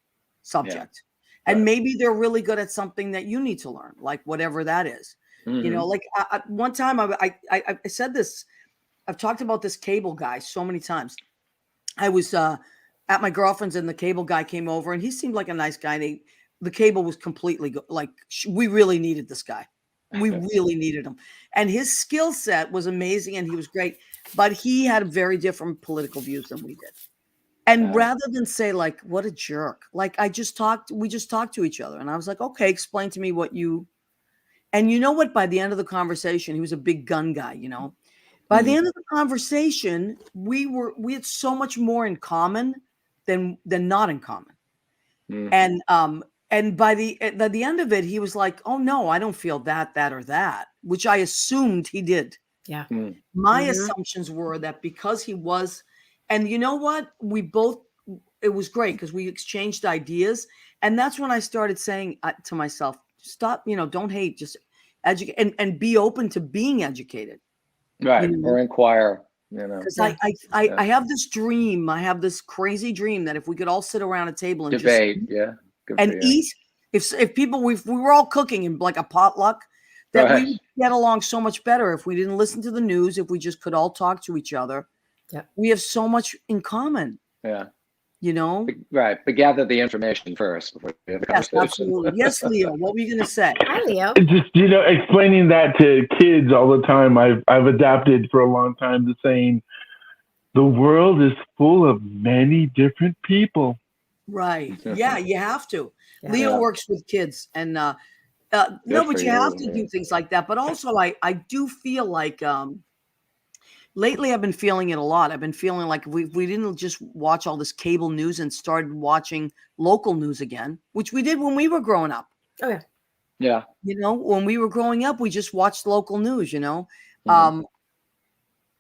subject. And maybe they're really good at something that you need to learn, like whatever that is. Like one time I said this, I've talked about this cable guy so many times. I was at my girlfriend's and the cable guy came over and he seemed like a nice guy. The cable was completely like, we really needed this guy. We really needed him. And his skill set was amazing and he was great, but he had very different political views than we did. And rather than say like, what a jerk, like we just talked to each other. And I was like, okay, explain to me what and you know what, by the end of the conversation, he was a big gun guy, by the end of the conversation, we had so much more in common than not in common. And by the end of it, he was like, oh no, I don't feel that, or that, which I assumed he did. Yeah. My assumptions were that because he was, and you know what? It was great because we exchanged ideas. And that's when I started saying to myself, stop, don't hate, just educate and be open to being educated. Right. Or inquire, Because I have this dream. I have this crazy dream that if we could all sit around a table and debate, eat, if people, we were all cooking in like a potluck, that we would get along so much better if we didn't listen to the news, if we just could all talk to each other. Yeah. We have so much in common. Yeah. Right. But gather the information first before we have a conversation. Absolutely. Yes, Leo. What were you going to say? Hi, Leo. Just, explaining that to kids all the time. I've adapted for a long time to saying the world is full of many different people. Right. Yeah, you have to. Yeah. Leo works with kids and no, but you have to do things like that. But also I do feel like lately I've been feeling it a lot. I've been feeling like we didn't just watch all this cable news and started watching local news again, which we did when we were growing up. Oh yeah. Yeah. When we were growing up, we just watched local news,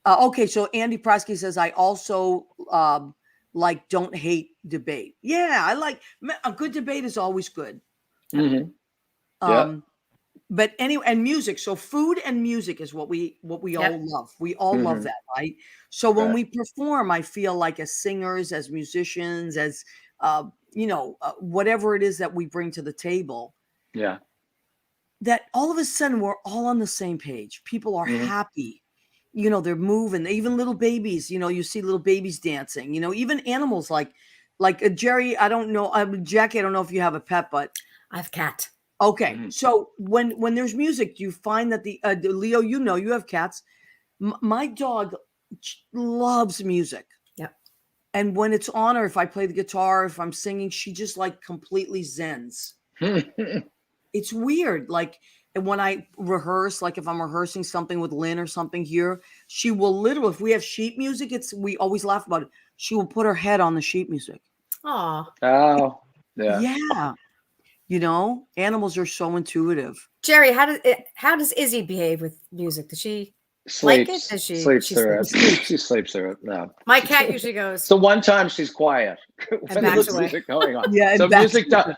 Okay, so Andy Praski says, I also like don't hate debate. Yeah, I like a good debate is always good. But anyway, and music. So food and music is what we all love. We all love that, right? So when we perform, I feel like as singers, as musicians, as whatever it is that we bring to the table. Yeah. That all of a sudden we're all on the same page. People are happy. They're moving. Even little babies, you see little babies dancing, even animals like Gerry, I don't know. Jackie, I don't know if you have a pet, but I have a cat. Okay. So when there's music, you find that the Leo, you have cats. My dog loves music. Yep. And when it's on, or if I play the guitar, if I'm singing, she just like completely zens. It's weird. Like, and when I rehearse, like if I'm rehearsing something with Lynn or something here, she will literally, if we have sheet music, we always laugh about it. She will put her head on the sheet music. Aw. Oh, yeah. Yeah. Animals are so intuitive. Gerry, how does Izzy behave with music? Does she like it? Does she sleeps through it? She sleeps through it. No. My cat usually goes. So one time she's quiet when there's music going on. So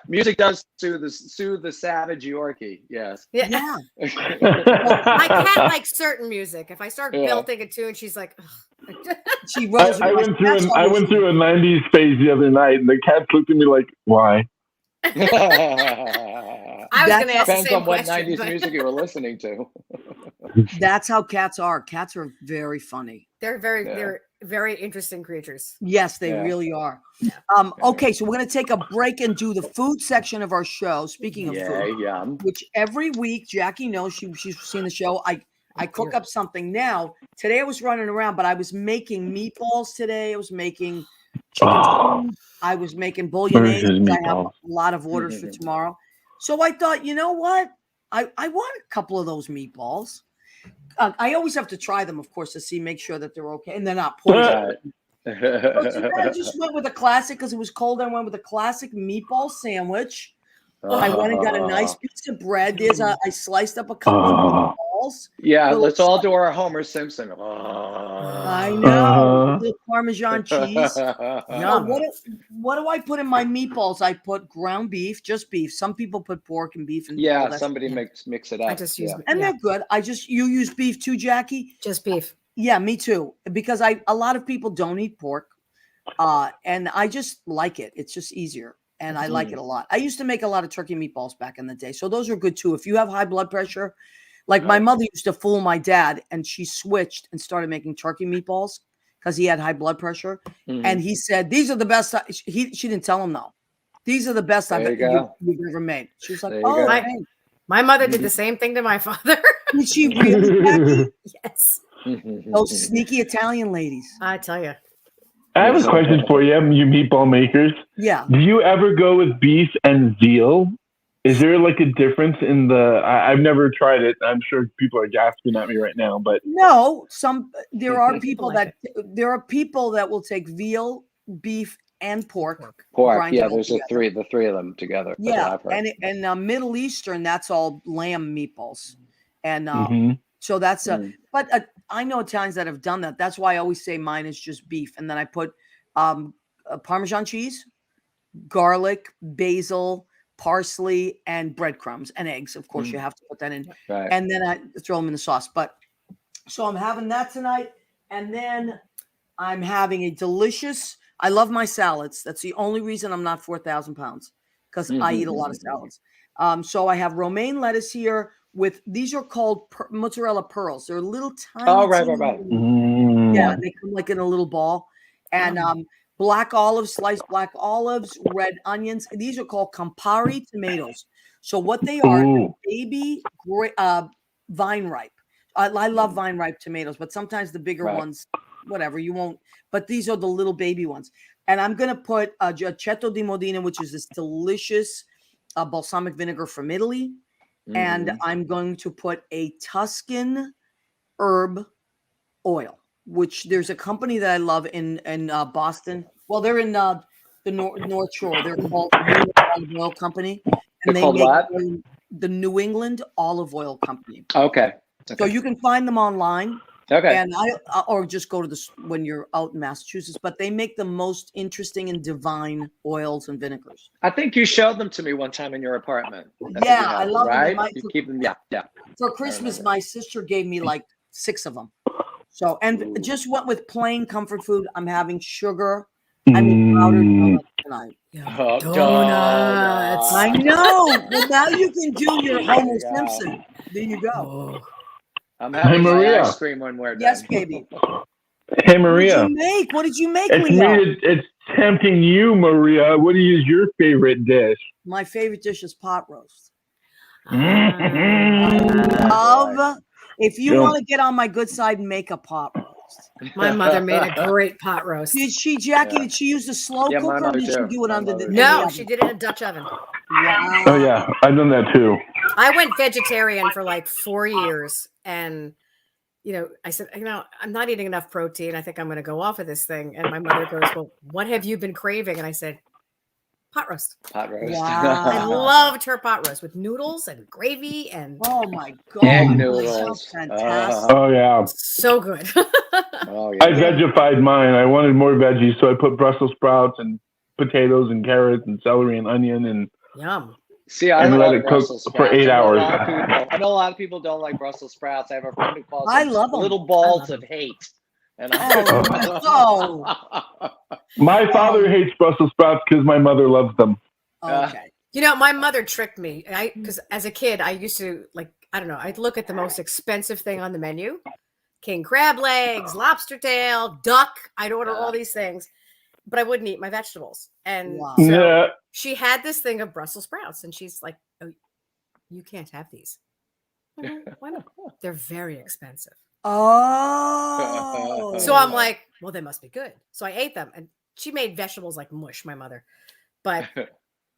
music does soothe the savage Yorkie. Yes. Yeah. My cat likes certain music. If I start belting a tune, she's like, ugh. She rolls. I went through a '90s phase the other night, and the cats looked at me like, "Why?" I was going to ask the Depends same on what question, 90s but music you were listening to. That's how cats are. Cats are very funny. they're very interesting creatures. Yes, they really are. Okay, so we're going to take a break and do the food section of our show. Speaking of food, which every week Jackie knows she's seen the show. I cook up something. Now, today I was running around, but I was making meatballs today. I was making chicken stew. I was making bolognese. I have a lot of orders for tomorrow. So I thought, you know what? I want a couple of those meatballs. I always have to try them, of course, to make sure that they're okay and they're not poisoned. But today I just went with a classic because it was cold. I went with a classic meatball sandwich. I went and got a nice piece of bread. I sliced up a couple of meatballs. Yeah, let's all do our Homer Simpson. I know. The Parmesan cheese. What do I put in my meatballs? I put ground beef, just beef. Some people put pork and beef. And somebody mix it up. I just use and they're good. You use beef too, Jackie? Just beef. Yeah, me too. Because a lot of people don't eat pork. And I just like it. It's just easier. And I like it a lot. I used to make a lot of turkey meatballs back in the day. So those are good too. If you have high blood pressure, like my mother used to fool my dad and she switched and started making turkey meatballs because he had high blood pressure. And he said, these are the best. She didn't tell him though. These are the best you've ever made. She was like, my mother did the same thing to my father. Did she really, Jackie? Yes. Those sneaky Italian ladies. I tell you. I have a question for you, you meatball makers. Yeah. Do you ever go with beef and veal? Is there like a difference in the? I've never tried it. I'm sure people are gasping at me right now, but no. There are people that will take veal, beef, and pork. Yeah, there's the three of them together. Yeah, and Middle Eastern, that's all lamb meatballs, and so that's But I know Italians that have done that. That's why I always say mine is just beef, and then I put Parmesan cheese, garlic, basil, parsley, and breadcrumbs and eggs. Of course, you have to put that in, and then I throw them in the sauce. But so I'm having that tonight, and then I'm having a delicious. I love my salads. That's the only reason I'm not 4,000 pounds because I eat a lot of salads. So I have romaine lettuce here. These are called mozzarella pearls. They're little tiny. Right. Yeah, they come like in a little ball. And black olives, sliced black olives, red onions. These are called Campari tomatoes. So what they are, baby vine ripe. I love vine ripe tomatoes, but sometimes the bigger ones, whatever, you won't. But these are the little baby ones. And I'm going to put Aceto di Modena, which is this delicious balsamic vinegar from Italy. And I'm going to put a Tuscan herb oil, which there's a company that I love in Boston. Well, they're in the North Shore. They're called the New England Olive Oil Company. And they make what? The New England Olive Oil Company. Okay. So you can find them online. Okay. And or just go to when you're out in Massachusetts, but they make the most interesting and divine oils and vinegars. I think you showed them to me one time in your apartment. I love them. Right? You keep them. Yeah. For Christmas, my sister gave me like 6 of them. So, and just went with plain comfort food. I'm having sugar. Powdered donuts tonight. Donuts. I know. Well, now you can do your Homer Simpson. There you go. I'm having my ice cream when we're done. Yes, baby. Hey, Maria. What did you make, Leo? It's tempting you, Maria. What is your favorite dish? My favorite dish is pot roast. If you want to get on my good side, make a pot roast. My mother made a great pot roast. Did she, Jackie? Did she use the slow cooker or did she do it under the No, she did it in a Dutch oven. Wow. Oh, yeah. I've done that too. I went vegetarian for like 4 years. And, I said, I'm not eating enough protein. I think I'm going to go off of this thing. And my mother goes, well, what have you been craving? And I said, pot roast. Pot roast. Wow. I loved her pot roast with noodles and gravy and oh my god, egg noodles. Fantastic. Oh yeah, so good. I vegified mine. I wanted more veggies, so I put Brussels sprouts and potatoes and carrots and celery and onion and yum. See, I let it cook for 8 hours. I know a lot of people don't like Brussels sprouts. I have a friend who calls them love them. little balls of hate. And My father hates Brussels sprouts because my mother loves them. Okay. You know, my mother tricked me. Because as a kid, I used to I don't know. I'd look at the most expensive thing on the menu: king crab legs, lobster tail, duck. I'd order all these things, but I wouldn't eat my vegetables. And so she had this thing of Brussels sprouts, and she's like, "Oh, you can't have these." Why not? They're very expensive. Oh. So I'm like, well, they must be good. So I ate them, and she made vegetables like mush, my mother. But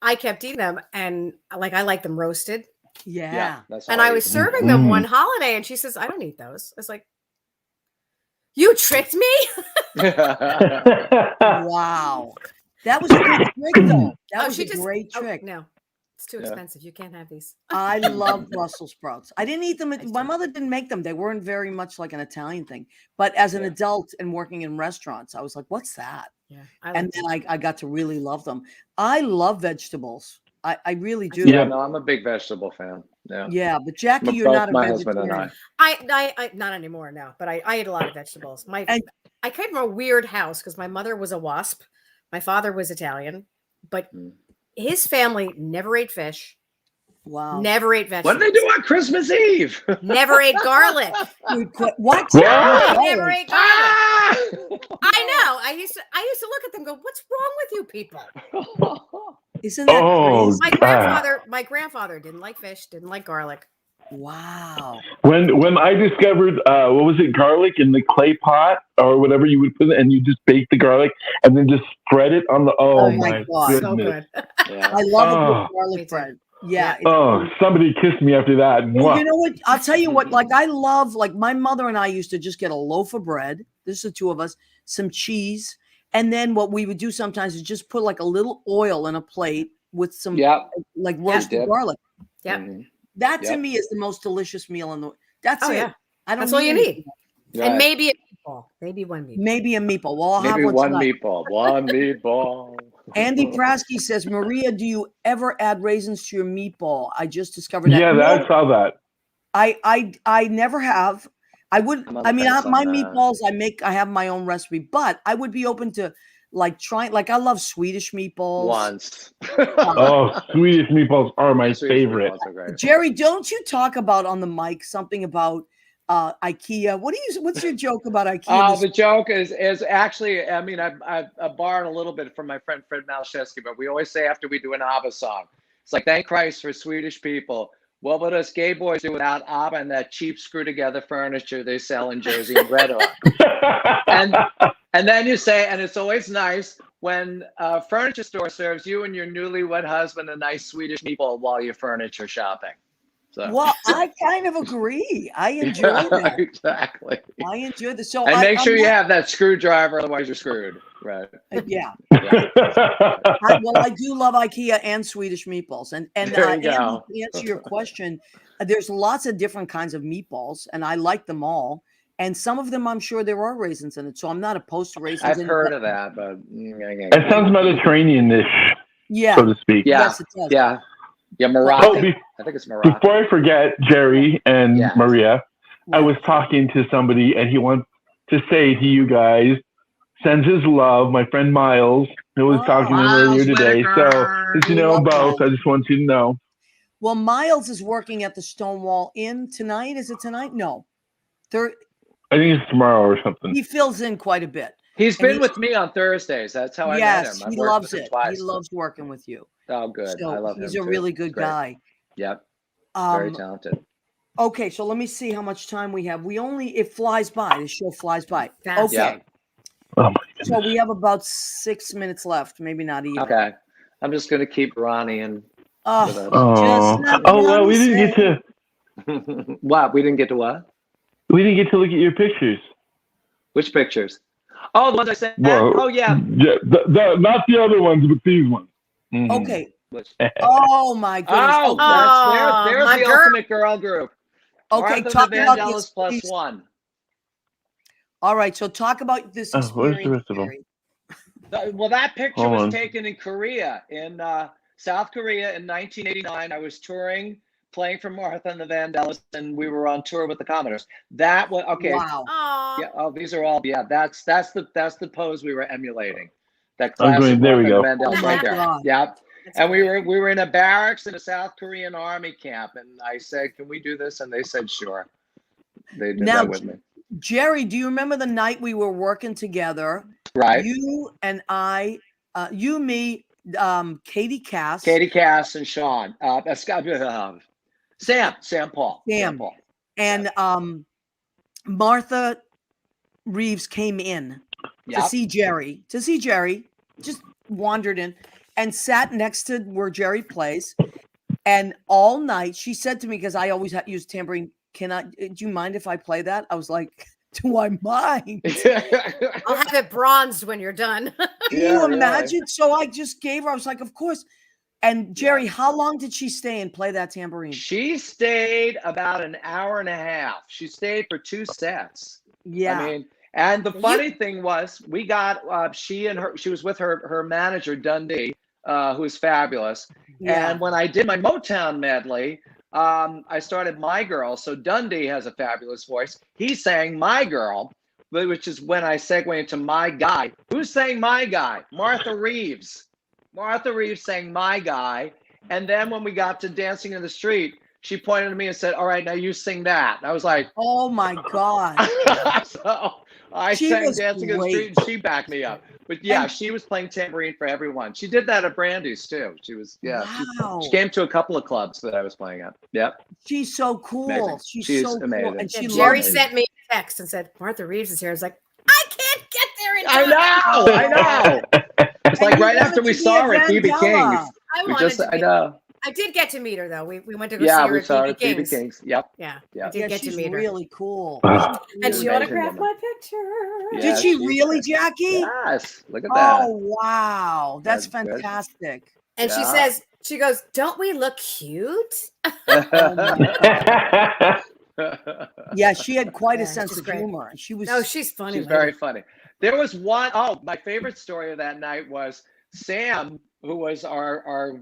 I kept eating them, and I like them roasted. Yeah. And I was serving them one holiday, and she says, I don't eat those. I was like, you tricked me? Wow. That was a good trick, though. That was a great trick. No, it's too expensive. You can't have these. I love Brussels sprouts. I didn't eat them. My mother didn't make them. They weren't very much like an Italian thing. But as an adult and working in restaurants, I was like, what's that? Yeah. And then I got to really love them. I love vegetables. I really do. Yeah, no, I'm a big vegetable fan. Yeah. Yeah, but Jackie, you're not a my vegetarian. husband and I not anymore now, but I ate a lot of vegetables. I came from a weird house because my mother was a WASP. My father was Italian, but his family never ate fish. Wow. Never ate vegetables. What did they do on Christmas Eve? Never ate garlic. What? Never ate garlic. I know. I used to look at them and go, what's wrong with you people? Isn't that crazy? My grandfather didn't like fish, didn't like garlic. Wow. When I discovered what was it, garlic in the clay pot or whatever you would put it, and you just bake the garlic and then just spread it on the my God. goodness. So good. I love a good garlic bread. Yeah. Somebody kissed me after that. Well, you know what? I'll tell you what, I love, my mother and I used to just get a loaf of bread. This is the two of us, some cheese. And then what we would do sometimes is just put a little oil in a plate with some roasted garlic. Yeah. Mm-hmm. That to me is the most delicious meal in the. That's it. Yeah. I don't. That's all you need. Right. And maybe a meatball. Maybe one meatball. Maybe a meatball. Well, I'll maybe have one tonight. meatball. One meatball. Andy Praski says, Maria, do you ever add raisins to your meatball? I just discovered that. Yeah, I saw that. I never have. I would. I mean, my meatballs. I have my own recipe, but I would be open to trying. I love Swedish meatballs. Once. Swedish meatballs are my favorite. Gerry, don't you talk about on the mic something about IKEA? What's your joke about IKEA? The joke is actually, I mean, I borrowed a little bit from my friend Fred Malashevsky, but we always say after we do an ABBA song, it's like, thank Christ for Swedish people. What would us gay boys do without ABBA and that cheap screw-together furniture they sell in Jersey and Red Hook? And then you say, and it's always nice when a furniture store serves you and your newlywed husband a nice Swedish meatball while you're furniture shopping. So. Well, I kind of agree. I enjoy that. Exactly. I enjoy this. So and make sure you have that screwdriver, otherwise you're screwed. Right. Yeah. I do love IKEA and Swedish meatballs. And Andy, to answer your question, there's lots of different kinds of meatballs, and I like them all. And some of them, I'm sure there are raisins in it. So I'm not opposed to raisins. I've heard of that, but it sounds Mediterranean-ish, so to speak. Yeah. Yes, it does. Yeah. Yeah, Morocco. I think it's Morocco. Before I forget, Gerry and Maria, I was talking to somebody, and he wants to say to you guys, sends his love, my friend Miles, who was talking to him earlier today. So, since you know both, I just want you to know. Well, Miles is working at the Stonewall Inn tonight. Is it tonight? No. I think it's tomorrow or something. He fills in quite a bit. He's been with me on Thursdays. That's how I met him. Yes, he loves it. He loves working with you. Oh, good. So I love him. He's a really good guy. Yep. Very talented. Okay, so let me see how much time we have. It flies by. The show flies by. Fast. Okay. Yeah. Oh my goodness. So we have about 6 minutes left. Maybe not even. Okay. I'm just going to keep Ronnie and. Well, we didn't get to. What? We didn't get to what? We didn't get to look at your pictures. Which pictures? Oh, the ones I sent. Well, oh, yeah. Not the other ones, but these ones. Mm-hmm. Okay. Oh my goodness. There's the ultimate girl group. Okay, Martha talk about this plus one. All right, so talk about this experience. Where's the rest of them? Well, that picture was taken in Korea, in South Korea in 1989. I was touring playing for Martha and the Vandellas, and we were on tour with the Commodores. That was okay. Wow. Yeah. Oh, these are all. Yeah. That's the pose we were emulating. That Oh, classic great. There we Martha and go. the Vandellas Oh my right there. God. Yeah. That's And we great. were in a barracks in a South Korean army camp, and I said, "Can we do this?" And they said, "Sure." They did Now, that with me. Gerry, do you remember the night we were working together? Right. You and I, you, me, Katie Cass. Katie Cass and Sean. Sam Paul. And Martha Reeves came in to see Gerry. Just wandered in and sat next to where Gerry plays. And all night she said to me, because I always use tambourine, do you mind if I play that? I was like, do I mind? I'll have it bronzed when you're done. Can you imagine? Really? So I just gave her, I was like, of course. And Gerry, how long did she stay and play that tambourine? She stayed about an hour and a half. She stayed for 2 sets. Yeah. I mean, and the funny thing was, we got she was with her manager Dundee, who's fabulous. Yeah. And when I did my Motown medley, I started My Girl. So Dundee has a fabulous voice. He sang My Girl, which is when I segue into My Guy. Who sang My Guy? Martha Reeves. Martha Reeves sang My Guy. And then when we got to Dancing in the Street, she pointed to me and said, all right, now you sing that. And I was like, oh my God. So I sang Dancing in the Street and she backed me up. But yeah, she was playing tambourine for everyone. She did that at Brandy's too. She was, wow. she came to a couple of clubs that I was playing at. Yep. She's so cool. Amazing. She's so amazing. cool. And she Gerry sent me a text and said, Martha Reeves is here. I was like, I can't get there in time. I know. It's like right after we saw her at BB King's. I know. I did get to meet her though. We went to go see her at BB King's. Yep. Yeah. I did get to meet her. Really cool. And she autographed my picture. Yeah, did she really, Jackie? Yes. Look at that. Oh wow. That's fantastic. And she goes, don't we look cute? Yeah, she had quite a sense of humor. She was she's funny. She's very funny. There was one, my favorite story of that night was Sam, who was our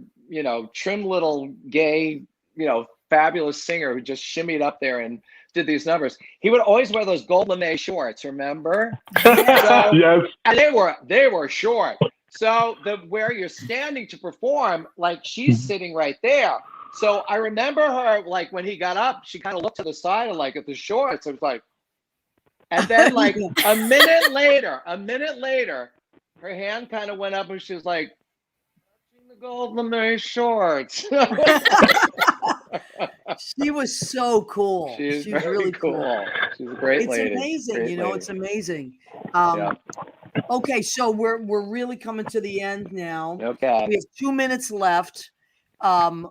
trim little gay, fabulous singer who just shimmied up there and did these numbers. He would always wear those gold lame shorts, remember? Yes. And they were short. So where you're standing to perform, like she's sitting right there. So I remember her, like when he got up, she kind of looked to the side and like at the shorts. It was like, and then like a minute later, her hand kind of went up and she was like, the gold lame shorts. She was so cool. She's really cool. She's a great lady. It's amazing, great lady. It's amazing. Okay, so we're really coming to the end now. Okay. We have 2 minutes left. I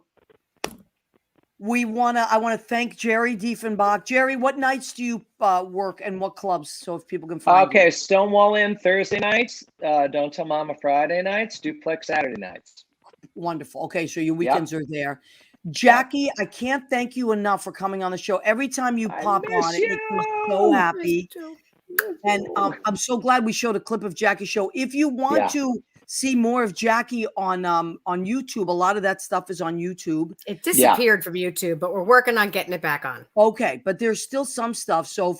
want to thank Gerry Dieffenbach. Gerry, what nights do you work and what clubs? So if people can find you. Stonewall Inn Thursday nights. Don't Tell Mama Friday nights. Duplex Saturday nights. Wonderful. Okay, so your weekends are there. Jackie, I can't thank you enough for coming on the show. Every time you pop on, it makes me so happy. And I'm so glad we showed a clip of Jackie's show. If you want to see more of Jackie on YouTube, a lot of that stuff is on YouTube. It disappeared from YouTube, but we're working on getting it back on. Okay, but there's still some stuff. So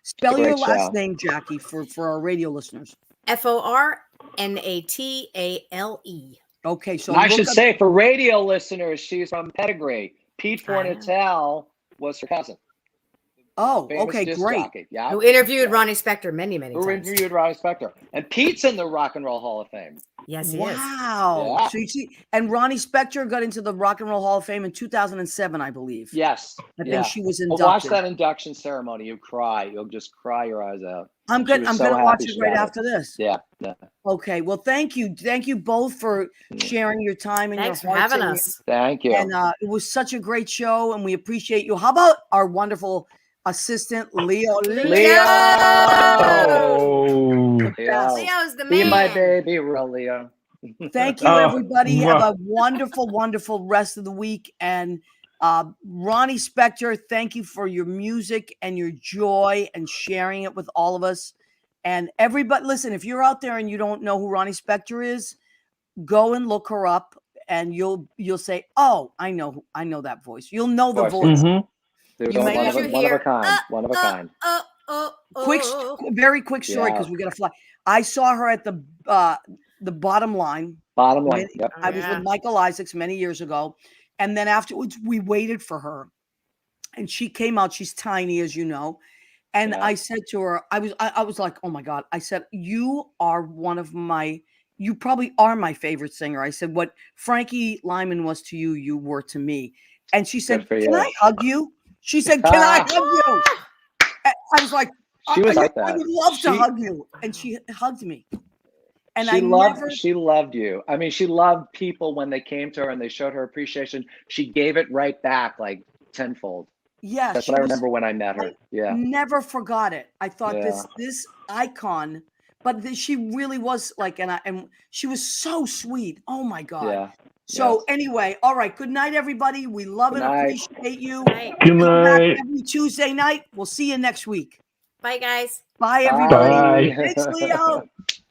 spell your last name, Jackie, for our radio listeners. Fornatale. Okay, so I should say for radio listeners, she's from Pedigree. Pete Fornatale was her cousin. Oh, okay, great. Yeah. Who interviewed Ronnie Spector many times. Who interviewed Ronnie Spector. And Pete's in the Rock and Roll Hall of Fame. Yes, he is. Wow. Yeah. So you see, and Ronnie Spector got into the Rock and Roll Hall of Fame in 2007, I believe. Yes. I think she was inducted. Watch that induction ceremony. You cry. You'll just cry your eyes out. I'm going to watch it right after this. Yeah. Okay. Well, thank you. Thank you both for sharing your time and Thanks your for having us. Thank you. And it was such a great show, and we appreciate you. How about our wonderful assistant, Leo? Leo's the man. Be my baby, real Leo. Thank you, everybody. Have a wonderful, wonderful rest of the week. And Ronnie Spector, thank you for your music and your joy and sharing it with all of us. And everybody, listen, if you're out there and you don't know who Ronnie Spector is, go and look her up. and you'll say, "Oh, I know that voice." You'll know the voice. There was You may one never of a kind. One of a kind. Very quick story because we got to fly. I saw her at the bottom line. Bottom line. Yep. I was with Michael Isaacs many years ago, and then afterwards we waited for her, and she came out. She's tiny, as you know, and I said to her, I was like, "Oh my God!" I said, "You are one of my." You probably are my favorite singer. I said, what Frankie Lyman was to you, you were to me. And she said, "Can I hug you?" She said, "Can I hug you?" I was like, she was like that. I would love to hug you. And she hugged me. And she loved you. I mean, she loved people when they came to her and they showed her appreciation. She gave it right back like tenfold. Yeah. That's what I remember when I met her. Never forgot it. I thought this icon, but she really was like, and she was so sweet. Oh my God. Yeah. So anyway, all right. Good night, everybody. We love and appreciate you. Good night. Every Tuesday night. We'll see you next week. Bye, guys. Bye, everybody. Bye. Thanks, Leo.